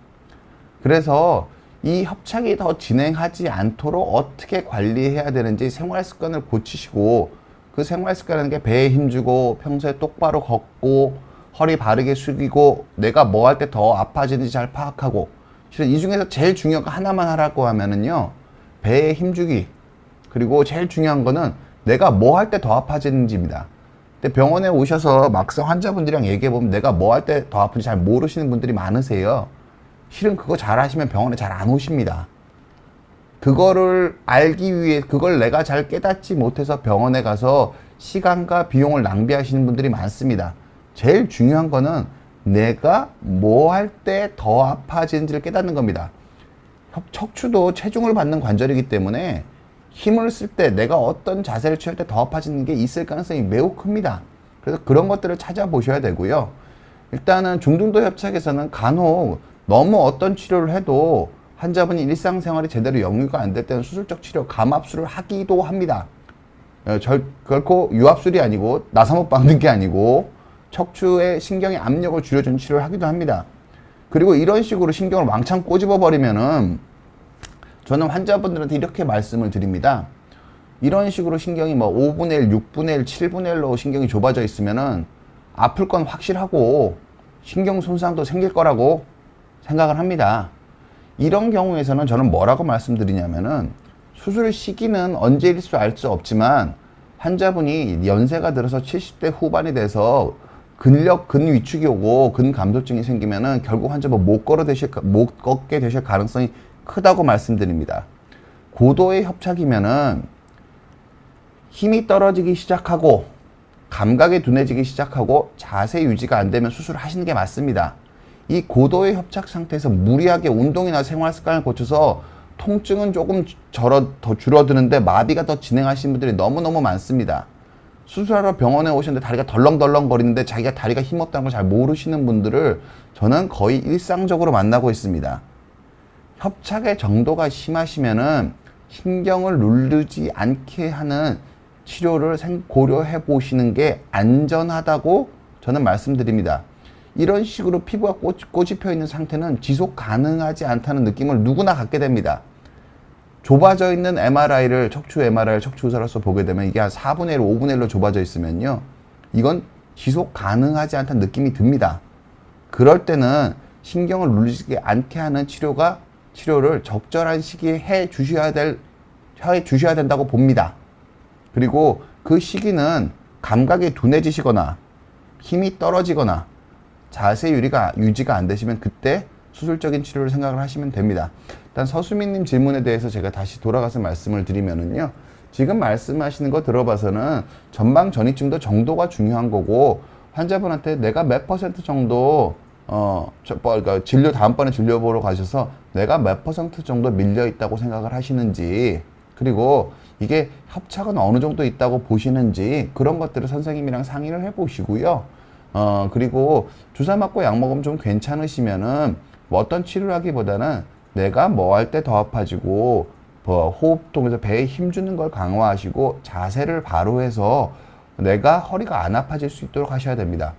그래서 이 협착이 더 진행하지 않도록 어떻게 관리해야 되는지 생활 습관을 고치시고, 그 생활 습관이라는 게 배에 힘주고 평소에 똑바로 걷고 허리 바르게 숙이고 내가 뭐 할 때 더 아파지는지 잘 파악하고, 실은 이 중에서 제일 중요한 거 하나만 하라고 하면은요, 배에 힘주기, 그리고 제일 중요한 거는 내가 뭐 할 때 더 아파지는지입니다. 근데 병원에 오셔서 막상 환자분들이랑 얘기해보면 내가 뭐 할 때 더 아픈지 잘 모르시는 분들이 많으세요. 실은 그거 잘 하시면 병원에 잘 안 오십니다. 그거를 알기 위해, 그걸 내가 잘 깨닫지 못해서 병원에 가서 시간과 비용을 낭비하시는 분들이 많습니다. 제일 중요한 거는 내가 뭐 할 때 더 아파지는지를 깨닫는 겁니다. 척추도 체중을 받는 관절이기 때문에 힘을 쓸 때 내가 어떤 자세를 취할 때 더 아파지는 게 있을 가능성이 매우 큽니다. 그래서 그런 것들을 찾아보셔야 되고요. 일단은 중등도 협착에서는 간혹 너무 어떤 치료를 해도 환자분이 일상생활이 제대로 영유가 안 될 때는 수술적 치료, 감압술을 하기도 합니다. 결코 유압술이 아니고 나사못 박는 게 아니고 척추의 신경의 압력을 줄여주는 치료를 하기도 합니다. 그리고 이런 식으로 신경을 왕창 꼬집어 버리면은, 저는 환자분들한테 이렇게 말씀을 드립니다. 이런 식으로 신경이 뭐 5분의 1, 6분의 1, 7분의 1로 신경이 좁아져 있으면은 아플 건 확실하고 신경 손상도 생길 거라고 생각을 합니다. 이런 경우에서는 저는 뭐라고 말씀드리냐면은, 수술 시기는 언제일 수 알 수 없지만 환자분이 연세가 들어서 70대 후반이 돼서 근 위축이 오고 근 감소증이 생기면은 결국 환자분 못 걷게 되실 가능성이 크다고 말씀드립니다. 고도의 협착이면은 힘이 떨어지기 시작하고 감각이 둔해지기 시작하고 자세 유지가 안 되면 수술을 하시는 게 맞습니다. 이 고도의 협착 상태에서 무리하게 운동이나 생활 습관을 고쳐서 통증은 조금 더 줄어드는데 마비가 더 진행하시는 분들이 너무너무 많습니다. 수술하러 병원에 오셨는데 다리가 덜렁덜렁 거리는데 자기가 다리가 힘없다는 걸 잘 모르시는 분들을 저는 거의 일상적으로 만나고 있습니다. 협착의 정도가 심하시면은 신경을 누르지 않게 하는 치료를 고려해 보시는 게 안전하다고 저는 말씀드립니다. 이런 식으로 피부가 꼬집혀 있는 상태는 지속 가능하지 않다는 느낌을 누구나 갖게 됩니다. 좁아져 있는 MRI를, 척추 MRI를 척추 의사로서 보게 되면 이게 한 4분의 1, 5분의 1로 좁아져 있으면요, 이건 지속 가능하지 않다는 느낌이 듭니다. 그럴 때는 신경을 눌리지 않게 하는 치료를 적절한 시기에 해 주셔야 된다고 봅니다. 그리고 그 시기는 감각이 둔해지시거나 힘이 떨어지거나 자세 유지가 안 되시면 그때 수술적인 치료를 생각을 하시면 됩니다. 일단 서수민님 질문에 대해서 제가 다시 돌아가서 말씀을 드리면은요, 지금 말씀하시는 거 들어봐서는 전방 전이증도 정도가 중요한 거고, 환자분한테 내가 몇 퍼센트 정도 그러니까 다음번에 진료 보러 가셔서 내가 몇 퍼센트 정도 밀려 있다고 생각을 하시는지, 그리고 이게 협착은 어느 정도 있다고 보시는지, 그런 것들을 선생님이랑 상의를 해 보시고요. 그리고 주사 맞고 약 먹으면 좀 괜찮으시면은 뭐 어떤 치료를 하기보다는 내가 뭐 할 때 더 아파지고 호흡 통해서 배에 힘주는 걸 강화하시고 자세를 바로 해서 내가 허리가 안 아파질 수 있도록 하셔야 됩니다.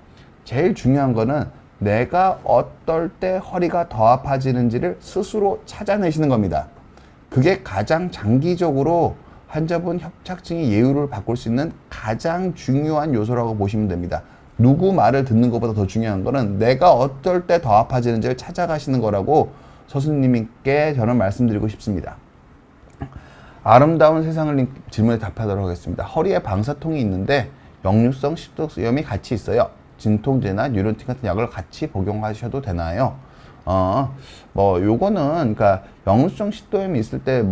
제일 중요한 거는 내가 어떨 때 허리가 더 아파지는지를 스스로 찾아내시는 겁니다. 그게 가장 장기적으로 환자분 협착증의 예후를 바꿀 수 있는 가장 중요한 요소라고 보시면 됩니다. 누구 말을 듣는 것보다 더 중요한 거는 내가 어떨 때 더 아파지는지를 찾아가시는 거라고 서수님께 저는 말씀드리고 싶습니다. 아름다운 세상을 질문에 답하도록 하겠습니다. 허리에 방사통이 있는데 역류성 식도염이 같이 있어요. 진통제나 뉴런틴 같은 약을 같이 복용하셔도 되나요? 요거는, 그러니까 역류성 식도염이 있을 때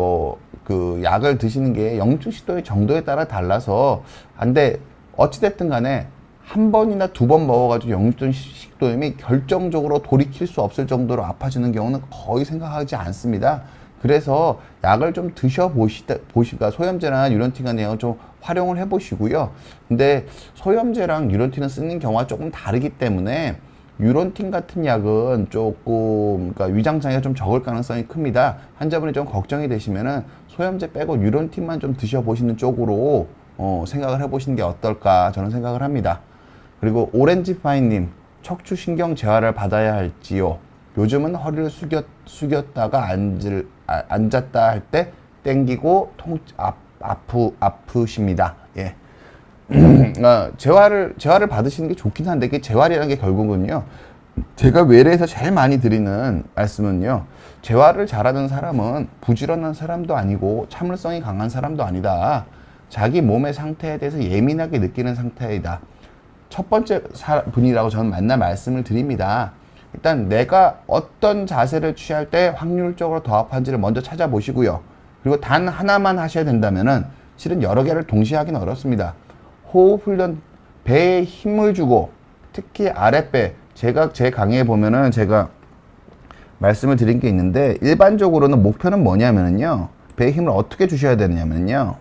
그 약을 드시는 게 역류성 식도염의 정도에 따라 달라서, 근데 어찌됐든 간에 한 번이나 두 번 먹어가지고 역류성 식도염이 결정적으로 돌이킬 수 없을 정도로 아파지는 경우는 거의 생각하지 않습니다. 그래서 약을 좀 드셔보시가 소염제나 뉴런틴 같은 약을 좀 활용을 해보시고요. 근데 소염제랑 뉴런틴을 쓰는 경우가 조금 다르기 때문에 뉴런틴 같은 약은 조금, 그러니까 위장장애가 좀 적을 가능성이 큽니다. 환자분이 좀 걱정이 되시면은 소염제 빼고 뉴런틴만 좀 드셔보시는 쪽으로 생각을 해보시는 게 어떨까 저는 생각을 합니다. 그리고 오렌지파이님, 척추신경 재활을 받아야 할지요? 요즘은 허리를 숙였다가 앉았다 할 때 땡기고 아프십니다. 예. 재활을 받으시는 게 좋긴 한데, 그 재활이라는 게 결국은요, 제가 외래에서 제일 많이 드리는 말씀은요, 재활을 잘하는 사람은 부지런한 사람도 아니고 참을성이 강한 사람도 아니다. 자기 몸의 상태에 대해서 예민하게 느끼는 상태이다. 첫 번째 분이라고 저는 맨날 말씀을 드립니다. 일단 내가 어떤 자세를 취할 때 확률적으로 더 아픈지를 먼저 찾아보시고요. 그리고 단 하나만 하셔야 된다면은 실은 여러 개를 동시에 하기는 어렵습니다. 호흡 훈련, 배에 힘을 주고, 특히 아랫배, 제가 제 강의에 보면은 제가 말씀을 드린 게 있는데, 일반적으로는 목표는 뭐냐면요, 배에 힘을 어떻게 주셔야 되느냐면요,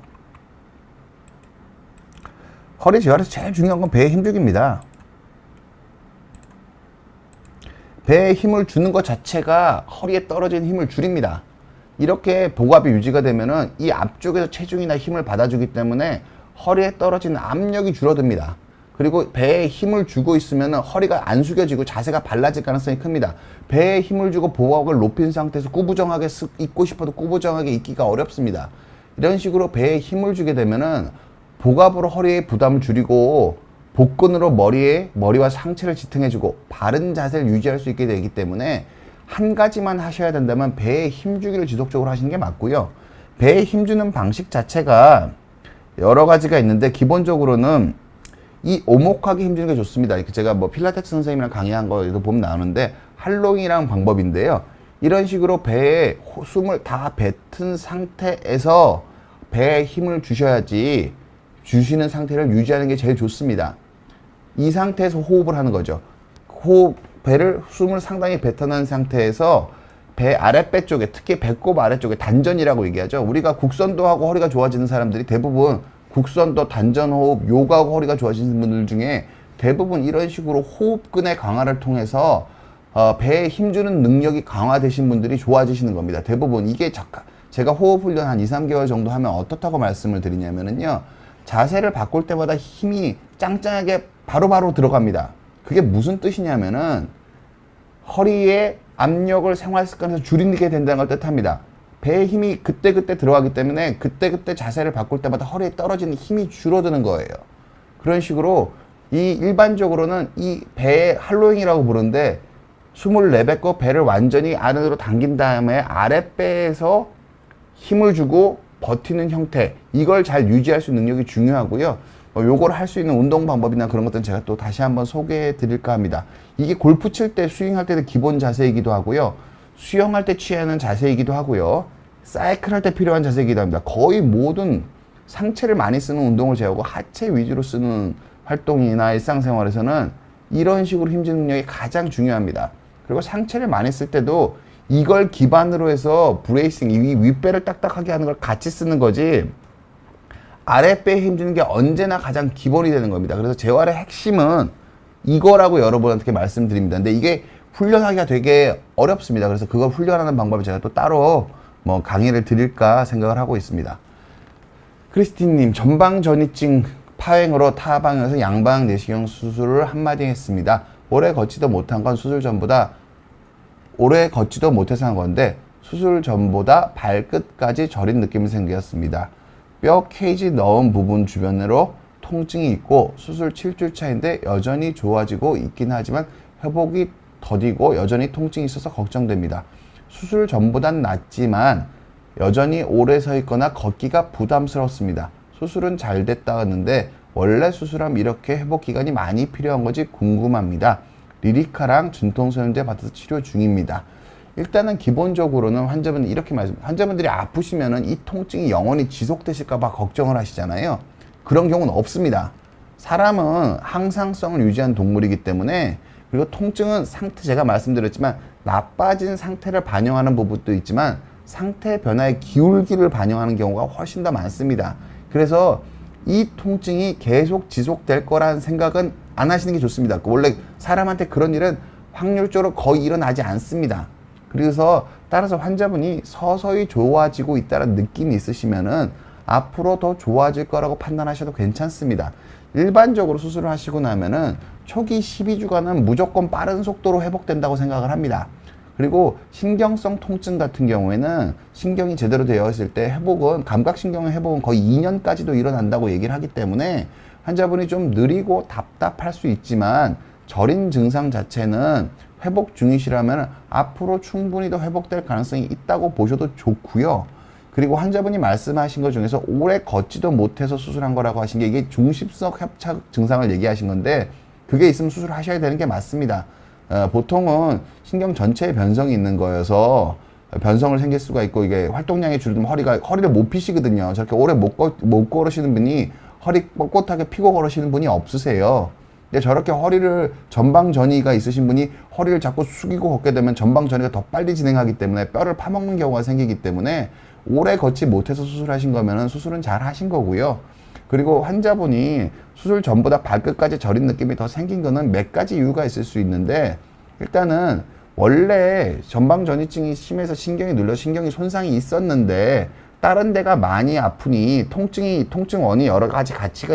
허리 재활에서 제일 중요한 건 배에 힘주기입니다. 배에 힘을 주는 것 자체가 허리에 떨어진 힘을 줄입니다. 이렇게 복압이 유지가 되면은 이 앞쪽에서 체중이나 힘을 받아주기 때문에 허리에 떨어지는 압력이 줄어듭니다. 그리고 배에 힘을 주고 있으면 허리가 안 숙여지고 자세가 발라질 가능성이 큽니다. 배에 힘을 주고 복압을 높인 상태에서 꾸부정하게 있고 싶어도 꾸부정하게 있기가 어렵습니다. 이런 식으로 배에 힘을 주게 되면은 복압으로 허리의 부담을 줄이고 복근으로 머리와 상체를 지탱해주고 바른 자세를 유지할 수 있게 되기 때문에 한 가지만 하셔야 된다면 배에 힘주기를 지속적으로 하시는 게 맞고요. 배에 힘주는 방식 자체가 여러 가지가 있는데, 기본적으로는 이 오목하게 힘주는 게 좋습니다. 이렇게 제가 뭐 필라테스 선생님이랑 강의한 거에도 보면 나오는데, 할로잉이라는 방법인데요. 이런 식으로 배에 숨을 다 뱉은 상태에서 배에 힘을 주셔야지, 주시는 상태를 유지하는 게 제일 좋습니다. 이 상태에서 호흡을 하는 거죠. 배를 숨을 상당히 뱉어낸 상태에서 배 아랫배 쪽에, 특히 배꼽 아래쪽에 단전이라고 얘기하죠. 우리가 국선도 하고 허리가 좋아지는 사람들이 대부분 국선도, 단전호흡, 요가하고 허리가 좋아지는 분들 중에 대부분 이런 식으로 호흡근의 강화를 통해서 배에 힘주는 능력이 강화되신 분들이 좋아지시는 겁니다. 대부분 이게 제가 호흡 훈련 한 2, 3개월 정도 하면 어떻다고 말씀을 드리냐면요, 자세를 바꿀 때마다 힘이 짱짱하게 바로바로 들어갑니다. 그게 무슨 뜻이냐면은 허리에 압력을 생활 습관에서 줄이게 된다는 걸 뜻합니다. 배에 힘이 그때그때 들어가기 때문에 그때그때 자세를 바꿀 때마다 허리에 떨어지는 힘이 줄어드는 거예요. 그런 식으로 일반적으로는 이 배의 할로잉이라고 부르는데, 숨을 내뱉고 배를 완전히 안으로 당긴 다음에 아랫배에서 힘을 주고 버티는 형태, 이걸 잘 유지할 수 있는 능력이 중요하고요. 요걸 할 수 있는 운동 방법이나 그런 것들은 제가 또 다시 한번 소개해 드릴까 합니다. 이게 골프 칠 때, 스윙할 때도 기본 자세이기도 하고요. 수영할 때 취해야 하는 자세이기도 하고요. 사이클 할 때 필요한 자세이기도 합니다. 거의 모든 상체를 많이 쓰는 운동을 제외하고 하체 위주로 쓰는 활동이나 일상생활에서는 이런 식으로 힘주는 능력이 가장 중요합니다. 그리고 상체를 많이 쓸 때도 이걸 기반으로 해서 브레이싱, 이 윗배를 딱딱하게 하는 걸 같이 쓰는 거지, 아랫배에 힘주는 게 언제나 가장 기본이 되는 겁니다. 그래서 재활의 핵심은 이거라고 여러분한테 말씀드립니다. 근데 이게 훈련하기가 되게 어렵습니다. 그래서 그걸 훈련하는 방법을 제가 또 따로 뭐 강의를 드릴까 생각을 하고 있습니다. 크리스틴님, 전방전이증 파행으로 타방에서 양방 내시경 수술을 한마디 했습니다. 오래 걷지도 못한 건 수술 전보다, 오래 걷지도 못해서 한 건데 수술 전보다 발끝까지 저린 느낌이 생겼습니다. 뼈 케이지 넣은 부분 주변으로 통증이 있고 수술 7주 차인데 여전히 좋아지고 있긴 하지만 회복이 더디고 여전히 통증이 있어서 걱정됩니다. 수술 전보단 낫지만 여전히 오래 서 있거나 걷기가 부담스럽습니다. 수술은 잘 됐다 하는데 원래 수술하면 이렇게 회복 기간이 많이 필요한 건지 궁금합니다. 리리카랑 진통소염제 받아서 치료 중입니다. 일단은 기본적으로는 환자분들이 아프시면은 이 통증이 영원히 지속되실까봐 걱정을 하시잖아요. 그런 경우는 없습니다. 사람은 항상성을 유지한 동물이기 때문에, 그리고 통증은 제가 말씀드렸지만 나빠진 상태를 반영하는 부분도 있지만 상태 변화의 기울기를 반영하는 경우가 훨씬 더 많습니다. 그래서 이 통증이 계속 지속될 거라는 생각은 안 하시는 게 좋습니다. 원래 사람한테 그런 일은 확률적으로 거의 일어나지 않습니다. 그래서 따라서 환자분이 서서히 좋아지고 있다는 느낌이 있으시면은 앞으로 더 좋아질 거라고 판단하셔도 괜찮습니다. 일반적으로 수술을 하시고 나면은 초기 12주간은 무조건 빠른 속도로 회복된다고 생각을 합니다. 그리고 신경성 통증 같은 경우에는 신경이 제대로 되어 있을 때 회복은, 감각신경의 회복은 거의 2년까지도 일어난다고 얘기를 하기 때문에 환자분이 좀 느리고 답답할 수 있지만 저린 증상 자체는 회복 중이시라면 앞으로 충분히 더 회복될 가능성이 있다고 보셔도 좋고요. 그리고 환자분이 말씀하신 것 중에서 오래 걷지도 못해서 수술한 거라고 하신 게, 이게 중심석 협착 증상을 얘기하신 건데, 그게 있으면 수술을 하셔야 되는 게 맞습니다. 보통은 신경 전체에 변성이 있는 거여서 변성을 생길 수가 있고, 이게 활동량이 줄어들면 허리를 못 피시거든요. 저렇게 오래 못 걸으시는 분이, 허리 꼿꼿하게 피고 걸으시는 분이 없으세요. 근데 저렇게 허리를, 전방 전이가 있으신 분이 허리를 자꾸 숙이고 걷게 되면 전방 전이가 더 빨리 진행하기 때문에 뼈를 파먹는 경우가 생기기 때문에 오래 걷지 못해서 수술하신 거면은 수술은 잘 하신 거고요. 그리고 환자분이 수술 전보다 발끝까지 저린 느낌이 더 생긴 거는 몇 가지 이유가 있을 수 있는데, 일단은 원래 전방 전이증이 심해서 신경이 눌려 신경이 손상이 있었는데 다른 데가 많이 아프니 통증 원인이 여러 가지 같이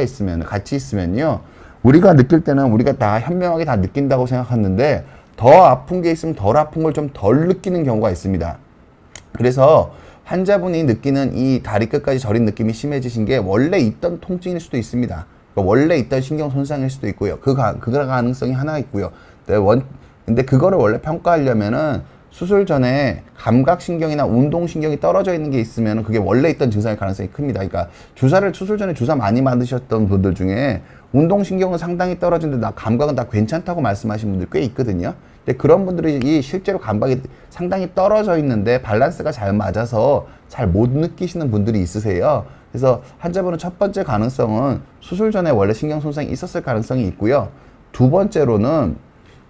있으면요, 우리가 느낄 때는 우리가 다 현명하게 다 느낀다고 생각하는데 더 아픈 게 있으면 덜 아픈 걸 좀 덜 느끼는 경우가 있습니다. 그래서 환자분이 느끼는 이 다리 끝까지 저린 느낌이 심해지신 게 원래 있던 통증일 수도 있습니다. 그러니까 원래 있던 신경 손상일 수도 있고요. 그 가능성이 하나 있고요. 근데 그거를 원래 평가하려면은 수술 전에 감각신경이나 운동신경이 떨어져 있는 게 있으면 그게 원래 있던 증상일 가능성이 큽니다. 그러니까 수술 전에 주사 많이 맞으셨던 분들 중에 운동신경은 상당히 떨어지는데 감각은 다 괜찮다고 말씀하시는 분들 꽤 있거든요. 근데 그런 분들이 실제로 감각이 상당히 떨어져 있는데 밸런스가 잘 맞아서 잘 못 느끼시는 분들이 있으세요. 그래서 환자분은 첫 번째 가능성은 수술 전에 원래 신경 손상이 있었을 가능성이 있고요. 두 번째로는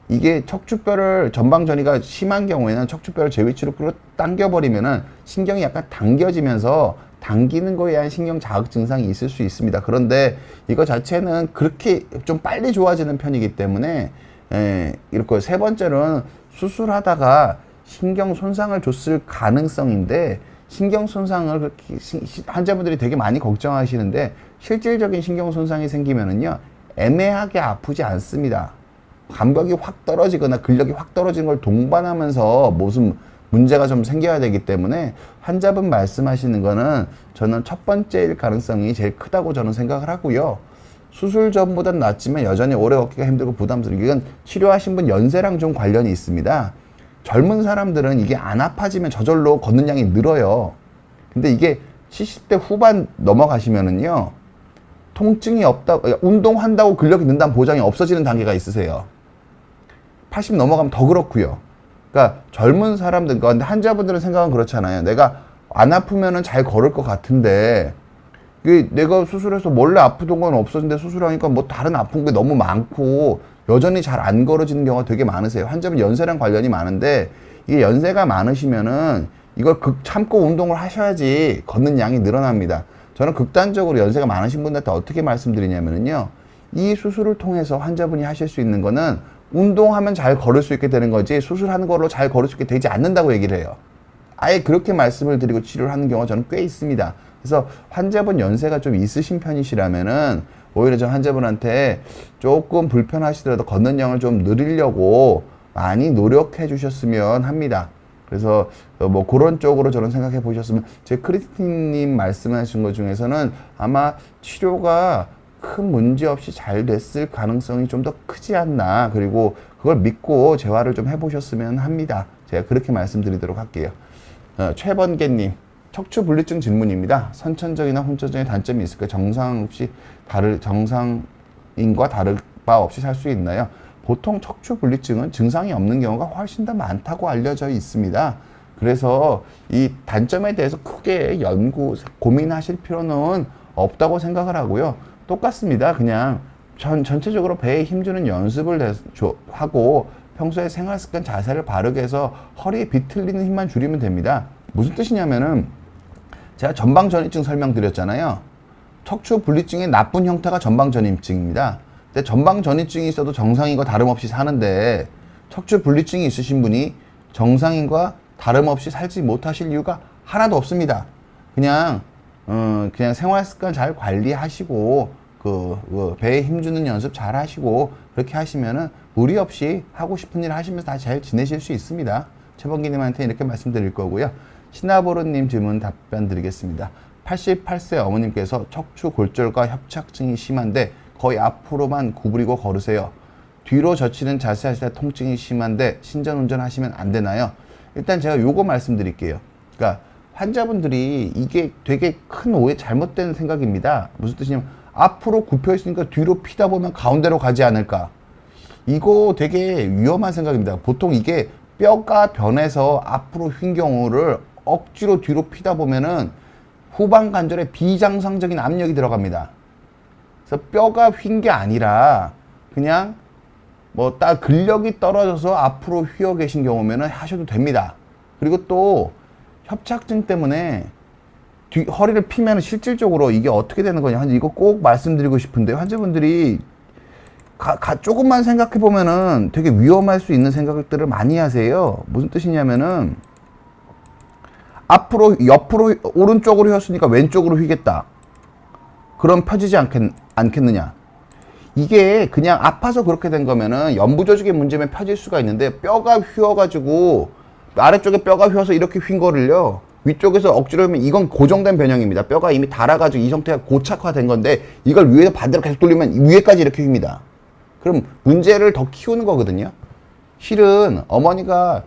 이게 척추뼈를, 전방 전이가 심한 경우에는 척추뼈를 제 위치로 끌어당겨버리면은 신경이 약간 당겨지면서 당기는 거에 의한 신경 자극 증상이 있을 수 있습니다. 그런데 이거 자체는 그렇게 좀 빨리 좋아지는 편이기 때문에, 이렇게 세 번째로는 수술하다가 신경 손상을 줬을 가능성인데, 신경 손상을 그렇게 환자분들이 되게 많이 걱정하시는데 실질적인 신경 손상이 생기면은요, 애매하게 아프지 않습니다. 감각이 확 떨어지거나 근력이 확 떨어지는 걸 동반하면서 무슨 문제가 좀 생겨야 되기 때문에 환자분 말씀하시는 거는 저는 첫 번째일 가능성이 제일 크다고 저는 생각을 하고요. 수술 전보다는 낫지만 여전히 오래 걷기가 힘들고 부담스러워. 이건 치료하신 분 연세랑 좀 관련이 있습니다. 젊은 사람들은 이게 안 아파지면 저절로 걷는 양이 늘어요. 근데 이게 70대 후반 넘어가시면은요, 통증이 없다, 운동한다고 근력이 는다는 보장이 없어지는 단계가 있으세요. 80 넘어가면 더 그렇고요. 그러니까 젊은 사람들, 근데 환자분들은 생각은 그렇잖아요. 내가 안 아프면은 잘 걸을 것 같은데, 이게 내가 수술해서 원래 아프던 건 없어진데 수술하니까 뭐 다른 아픈 게 너무 많고 여전히 잘 안 걸어지는 경우가 되게 많으세요. 환자분 연세랑 관련이 많은데, 이게 연세가 많으시면은 이걸 참고 운동을 하셔야지 걷는 양이 늘어납니다. 저는 극단적으로 연세가 많으신 분들한테 어떻게 말씀드리냐면요, 이 수술을 통해서 환자분이 하실 수 있는 거는 운동하면 잘 걸을 수 있게 되는 거지 수술하는 걸로 잘 걸을 수 있게 되지 않는다고 얘기를 해요. 아예 그렇게 말씀을 드리고 치료를 하는 경우가 저는 꽤 있습니다. 그래서 환자분 연세가 좀 있으신 편이시라면은 오히려 저 환자분한테 조금 불편하시더라도 걷는 양을 좀 늘리려고 많이 노력해 주셨으면 합니다. 그래서 뭐 그런 쪽으로 저는 생각해 보셨으면, 제 크리스틴님 말씀하신 것 중에서는 아마 치료가 큰 문제 없이 잘 됐을 가능성이 좀 더 크지 않나. 그리고 그걸 믿고 재활을 좀 해보셨으면 합니다. 제가 그렇게 말씀드리도록 할게요. 최번개님, 척추분리증 질문입니다. 선천적이나 혼천적인 단점이 있을까요? 정상인과 다를 바 없이 살 수 있나요? 보통 척추분리증은 증상이 없는 경우가 훨씬 더 많다고 알려져 있습니다. 그래서 이 단점에 대해서 크게 고민하실 필요는 없다고 생각을 하고요. 똑같습니다. 그냥 전체적으로 배에 힘주는 연습을 하고 평소에 생활습관 자세를 바르게 해서 허리에 비틀리는 힘만 줄이면 됩니다. 무슨 뜻이냐면은, 제가 전방전이증 설명드렸잖아요. 척추분리증의 나쁜 형태가 전방전이증입니다. 근데 전방전이증이 있어도 정상인과 다름없이 사는데, 척추분리증이 있으신 분이 정상인과 다름없이 살지 못하실 이유가 하나도 없습니다. 그냥 그냥 생활 습관 잘 관리하시고 배에 힘주는 연습 잘 하시고 그렇게 하시면은 무리 없이 하고 싶은 일 하시면서 다 잘 지내실 수 있습니다. 최범기님한테 이렇게 말씀드릴 거고요. 신나보로님 질문 답변 드리겠습니다. 88세 어머님께서 척추 골절과 협착증이 심한데 거의 앞으로만 구부리고 걸으세요. 뒤로 젖히는 자세 하실 때 통증이 심한데 신전운전 하시면 안 되나요? 일단 제가 요거 말씀드릴게요. 그러니까 환자분들이 이게 되게 큰 오해 잘못된 생각입니다. 무슨 뜻이냐면 앞으로 굽혀 있으니까 뒤로 피다 보면 가운데로 가지 않을까. 이거 되게 위험한 생각입니다. 보통 이게 뼈가 변해서 앞으로 휜 경우를 억지로 뒤로 피다 보면은 후방 관절에 비정상적인 압력이 들어갑니다. 그래서 뼈가 휜 게 아니라 그냥 뭐 딱 근력이 떨어져서 앞으로 휘어 계신 경우면은 하셔도 됩니다. 그리고 또 협착증 때문에 허리를 피면 실질적으로 이게 어떻게 되는 거냐. 이거 꼭 말씀드리고 싶은데 환자분들이 조금만 생각해 보면은 되게 위험할 수 있는 생각들을 많이 하세요. 무슨 뜻이냐면은 앞으로 옆으로 오른쪽으로 휘었으니까 왼쪽으로 휘겠다. 그럼 펴지지 않겠느냐. 이게 그냥 아파서 그렇게 된 거면은 연부조직의 문제면 펴질 수가 있는데 뼈가 휘어가지고 아래쪽에 뼈가 휘어서 이렇게 휜 거를요 위쪽에서 억지로 하면 이건 고정된 변형입니다. 뼈가 이미 닳아가지고 이 상태가 고착화된 건데 이걸 위에서 반대로 계속 돌리면 위에까지 이렇게 휜니다. 그럼 문제를 더 키우는 거거든요. 실은 어머니가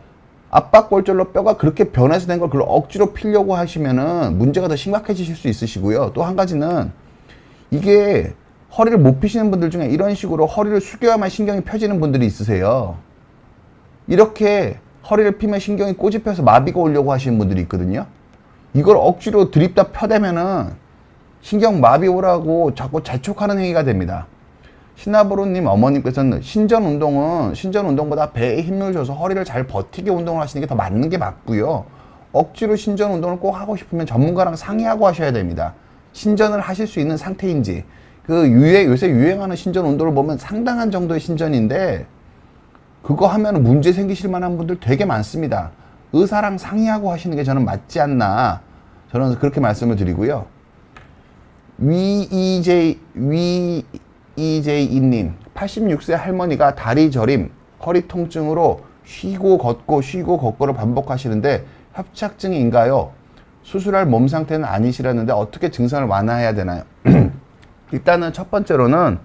압박골절로 뼈가 그렇게 변해서 된 걸 그걸 억지로 피려고 하시면은 문제가 더 심각해지실 수 있으시고요. 또 한 가지는 이게 허리를 못 피시는 분들 중에 이런 식으로 허리를 숙여야만 신경이 펴지는 분들이 있으세요. 이렇게 허리를 피면 신경이 꼬집혀서 마비가 오려고 하시는 분들이 있거든요. 이걸 억지로 들이다 펴대면은 신경 마비 오라고 자꾸 재촉하는 행위가 됩니다. 신나보로님 어머님께서는 신전 운동보다 배에 힘을 줘서 허리를 잘 버티게 운동을 하시는 게 더 맞는 게 맞고요. 억지로 신전 운동을 꼭 하고 싶으면 전문가랑 상의하고 하셔야 됩니다. 신전을 하실 수 있는 상태인지. 요새 유행하는 신전 운동을 보면 상당한 정도의 신전인데 그거 하면 문제 생기실 만한 분들 되게 많습니다. 의사랑 상의하고 하시는 게 저는 맞지 않나. 저는 그렇게 말씀을 드리고요. EJ이님, 86세 할머니가 다리 저림, 허리 통증으로 쉬고 걷고를 반복하시는데 협착증인가요? 수술할 몸 상태는 아니시라는데 어떻게 증상을 완화해야 되나요? 일단은 첫 번째로는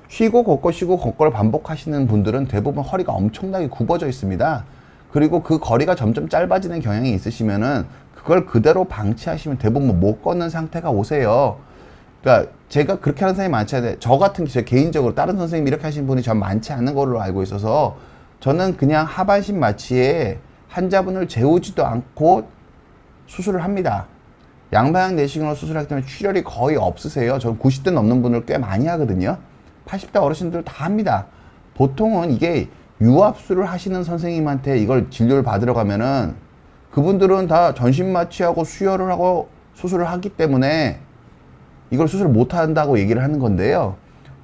쉬고 걷고를 반복하시는 분들은 대부분 허리가 엄청나게 굽어져 있습니다. 그리고 그 거리가 점점 짧아지는 경향이 있으시면은 그걸 그대로 방치하시면 대부분 못 걷는 상태가 오세요. 그러니까 제가 그렇게 하는 선생님이 많지 않아요. 저 같은 제 개인적으로 다른 선생님이 이렇게 하시는 분이 전 많지 않은 걸로 알고 있어서 저는 그냥 하반신 마취에 환자분을 재우지도 않고 수술을 합니다. 양방향 내시경으로 수술하기 때문에 출혈이 거의 없으세요. 저는 90대 넘는 분을 꽤 많이 하거든요. 80대 어르신들 다 합니다. 보통은 이게 유압수를 하시는 선생님한테 이걸 진료를 받으러 가면은 그분들은 다 전신 마취하고 수혈을 하고 수술을 하기 때문에 이걸 수술 못 한다고 얘기를 하는 건데요.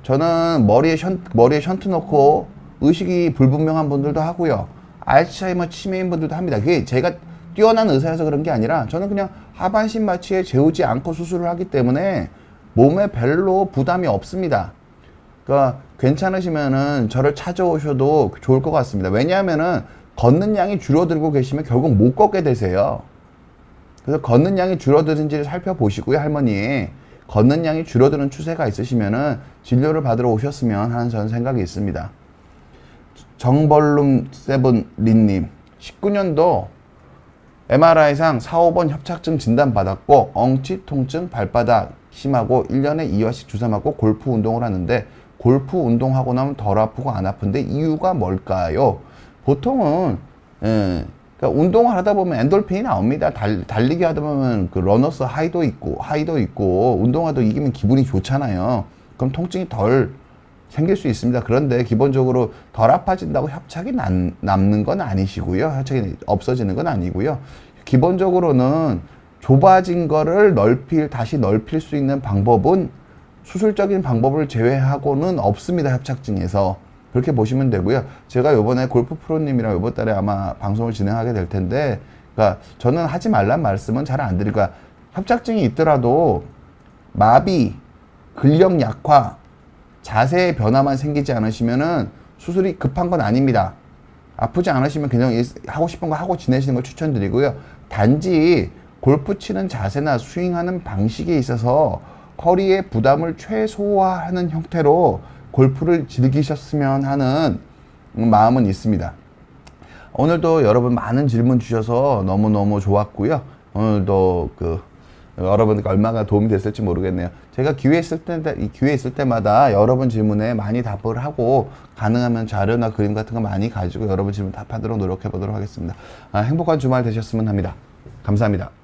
저는 머리에 션트 넣고 의식이 불분명한 분들도 하고요. 알츠하이머 치매인 분들도 합니다. 그게 제가 뛰어난 의사여서 그런 게 아니라 저는 그냥 하반신 마취에 재우지 않고 수술을 하기 때문에 몸에 별로 부담이 없습니다. 그러니까 괜찮으시면은 저를 찾아오셔도 좋을 것 같습니다. 왜냐하면은 걷는 양이 줄어들고 계시면 결국 못 걷게 되세요. 그래서 걷는 양이 줄어드는지를 살펴보시고요, 할머니. 걷는 양이 줄어드는 추세가 있으시면은 진료를 받으러 오셨으면 하는 저는 생각이 있습니다. 정벌룸 세븐린님, 19년도 MRI상 4, 5번 협착증 진단받았고 엉치 통증, 발바닥 심하고 1년에 2화씩 주사 맞고 골프 운동을 하는데 골프 운동하고 나면 덜 아프고 안 아픈데 이유가 뭘까요? 보통은 그러니까 운동을 하다 보면 엔돌핀이 나옵니다. 달리기 하다 보면 그 러너스 하이도 있고 운동하다 이기면 기분이 좋잖아요. 그럼 통증이 덜 생길 수 있습니다. 그런데 기본적으로 덜 아파진다고 협착이 남는 건 아니시고요. 협착이 없어지는 건 아니고요. 기본적으로는 좁아진 거를 다시 넓힐 수 있는 방법은 수술적인 방법을 제외하고는 없습니다. 협착증에서. 그렇게 보시면 되고요. 제가 요번에 골프 프로님이랑 요번 달에 아마 방송을 진행하게 될 텐데, 그러니까 저는 하지 말란 말씀은 잘 안 드릴 거야. 협착증이 있더라도 마비, 근력 약화, 자세의 변화만 생기지 않으시면은 수술이 급한 건 아닙니다. 아프지 않으시면 그냥 하고 싶은 거 하고 지내시는 걸 추천드리고요. 단지 골프 치는 자세나 스윙하는 방식에 있어서 허리의 부담을 최소화하는 형태로 골프를 즐기셨으면 하는 마음은 있습니다. 오늘도 여러분 많은 질문 주셔서 너무너무 좋았고요. 오늘도 여러분께 얼마나 도움이 됐을지 모르겠네요. 제가 기회 있을 때마다 여러분 질문에 많이 답을 하고 가능하면 자료나 그림 같은 거 많이 가지고 여러분 질문 답하도록 노력해 보도록 하겠습니다. 행복한 주말 되셨으면 합니다. 감사합니다.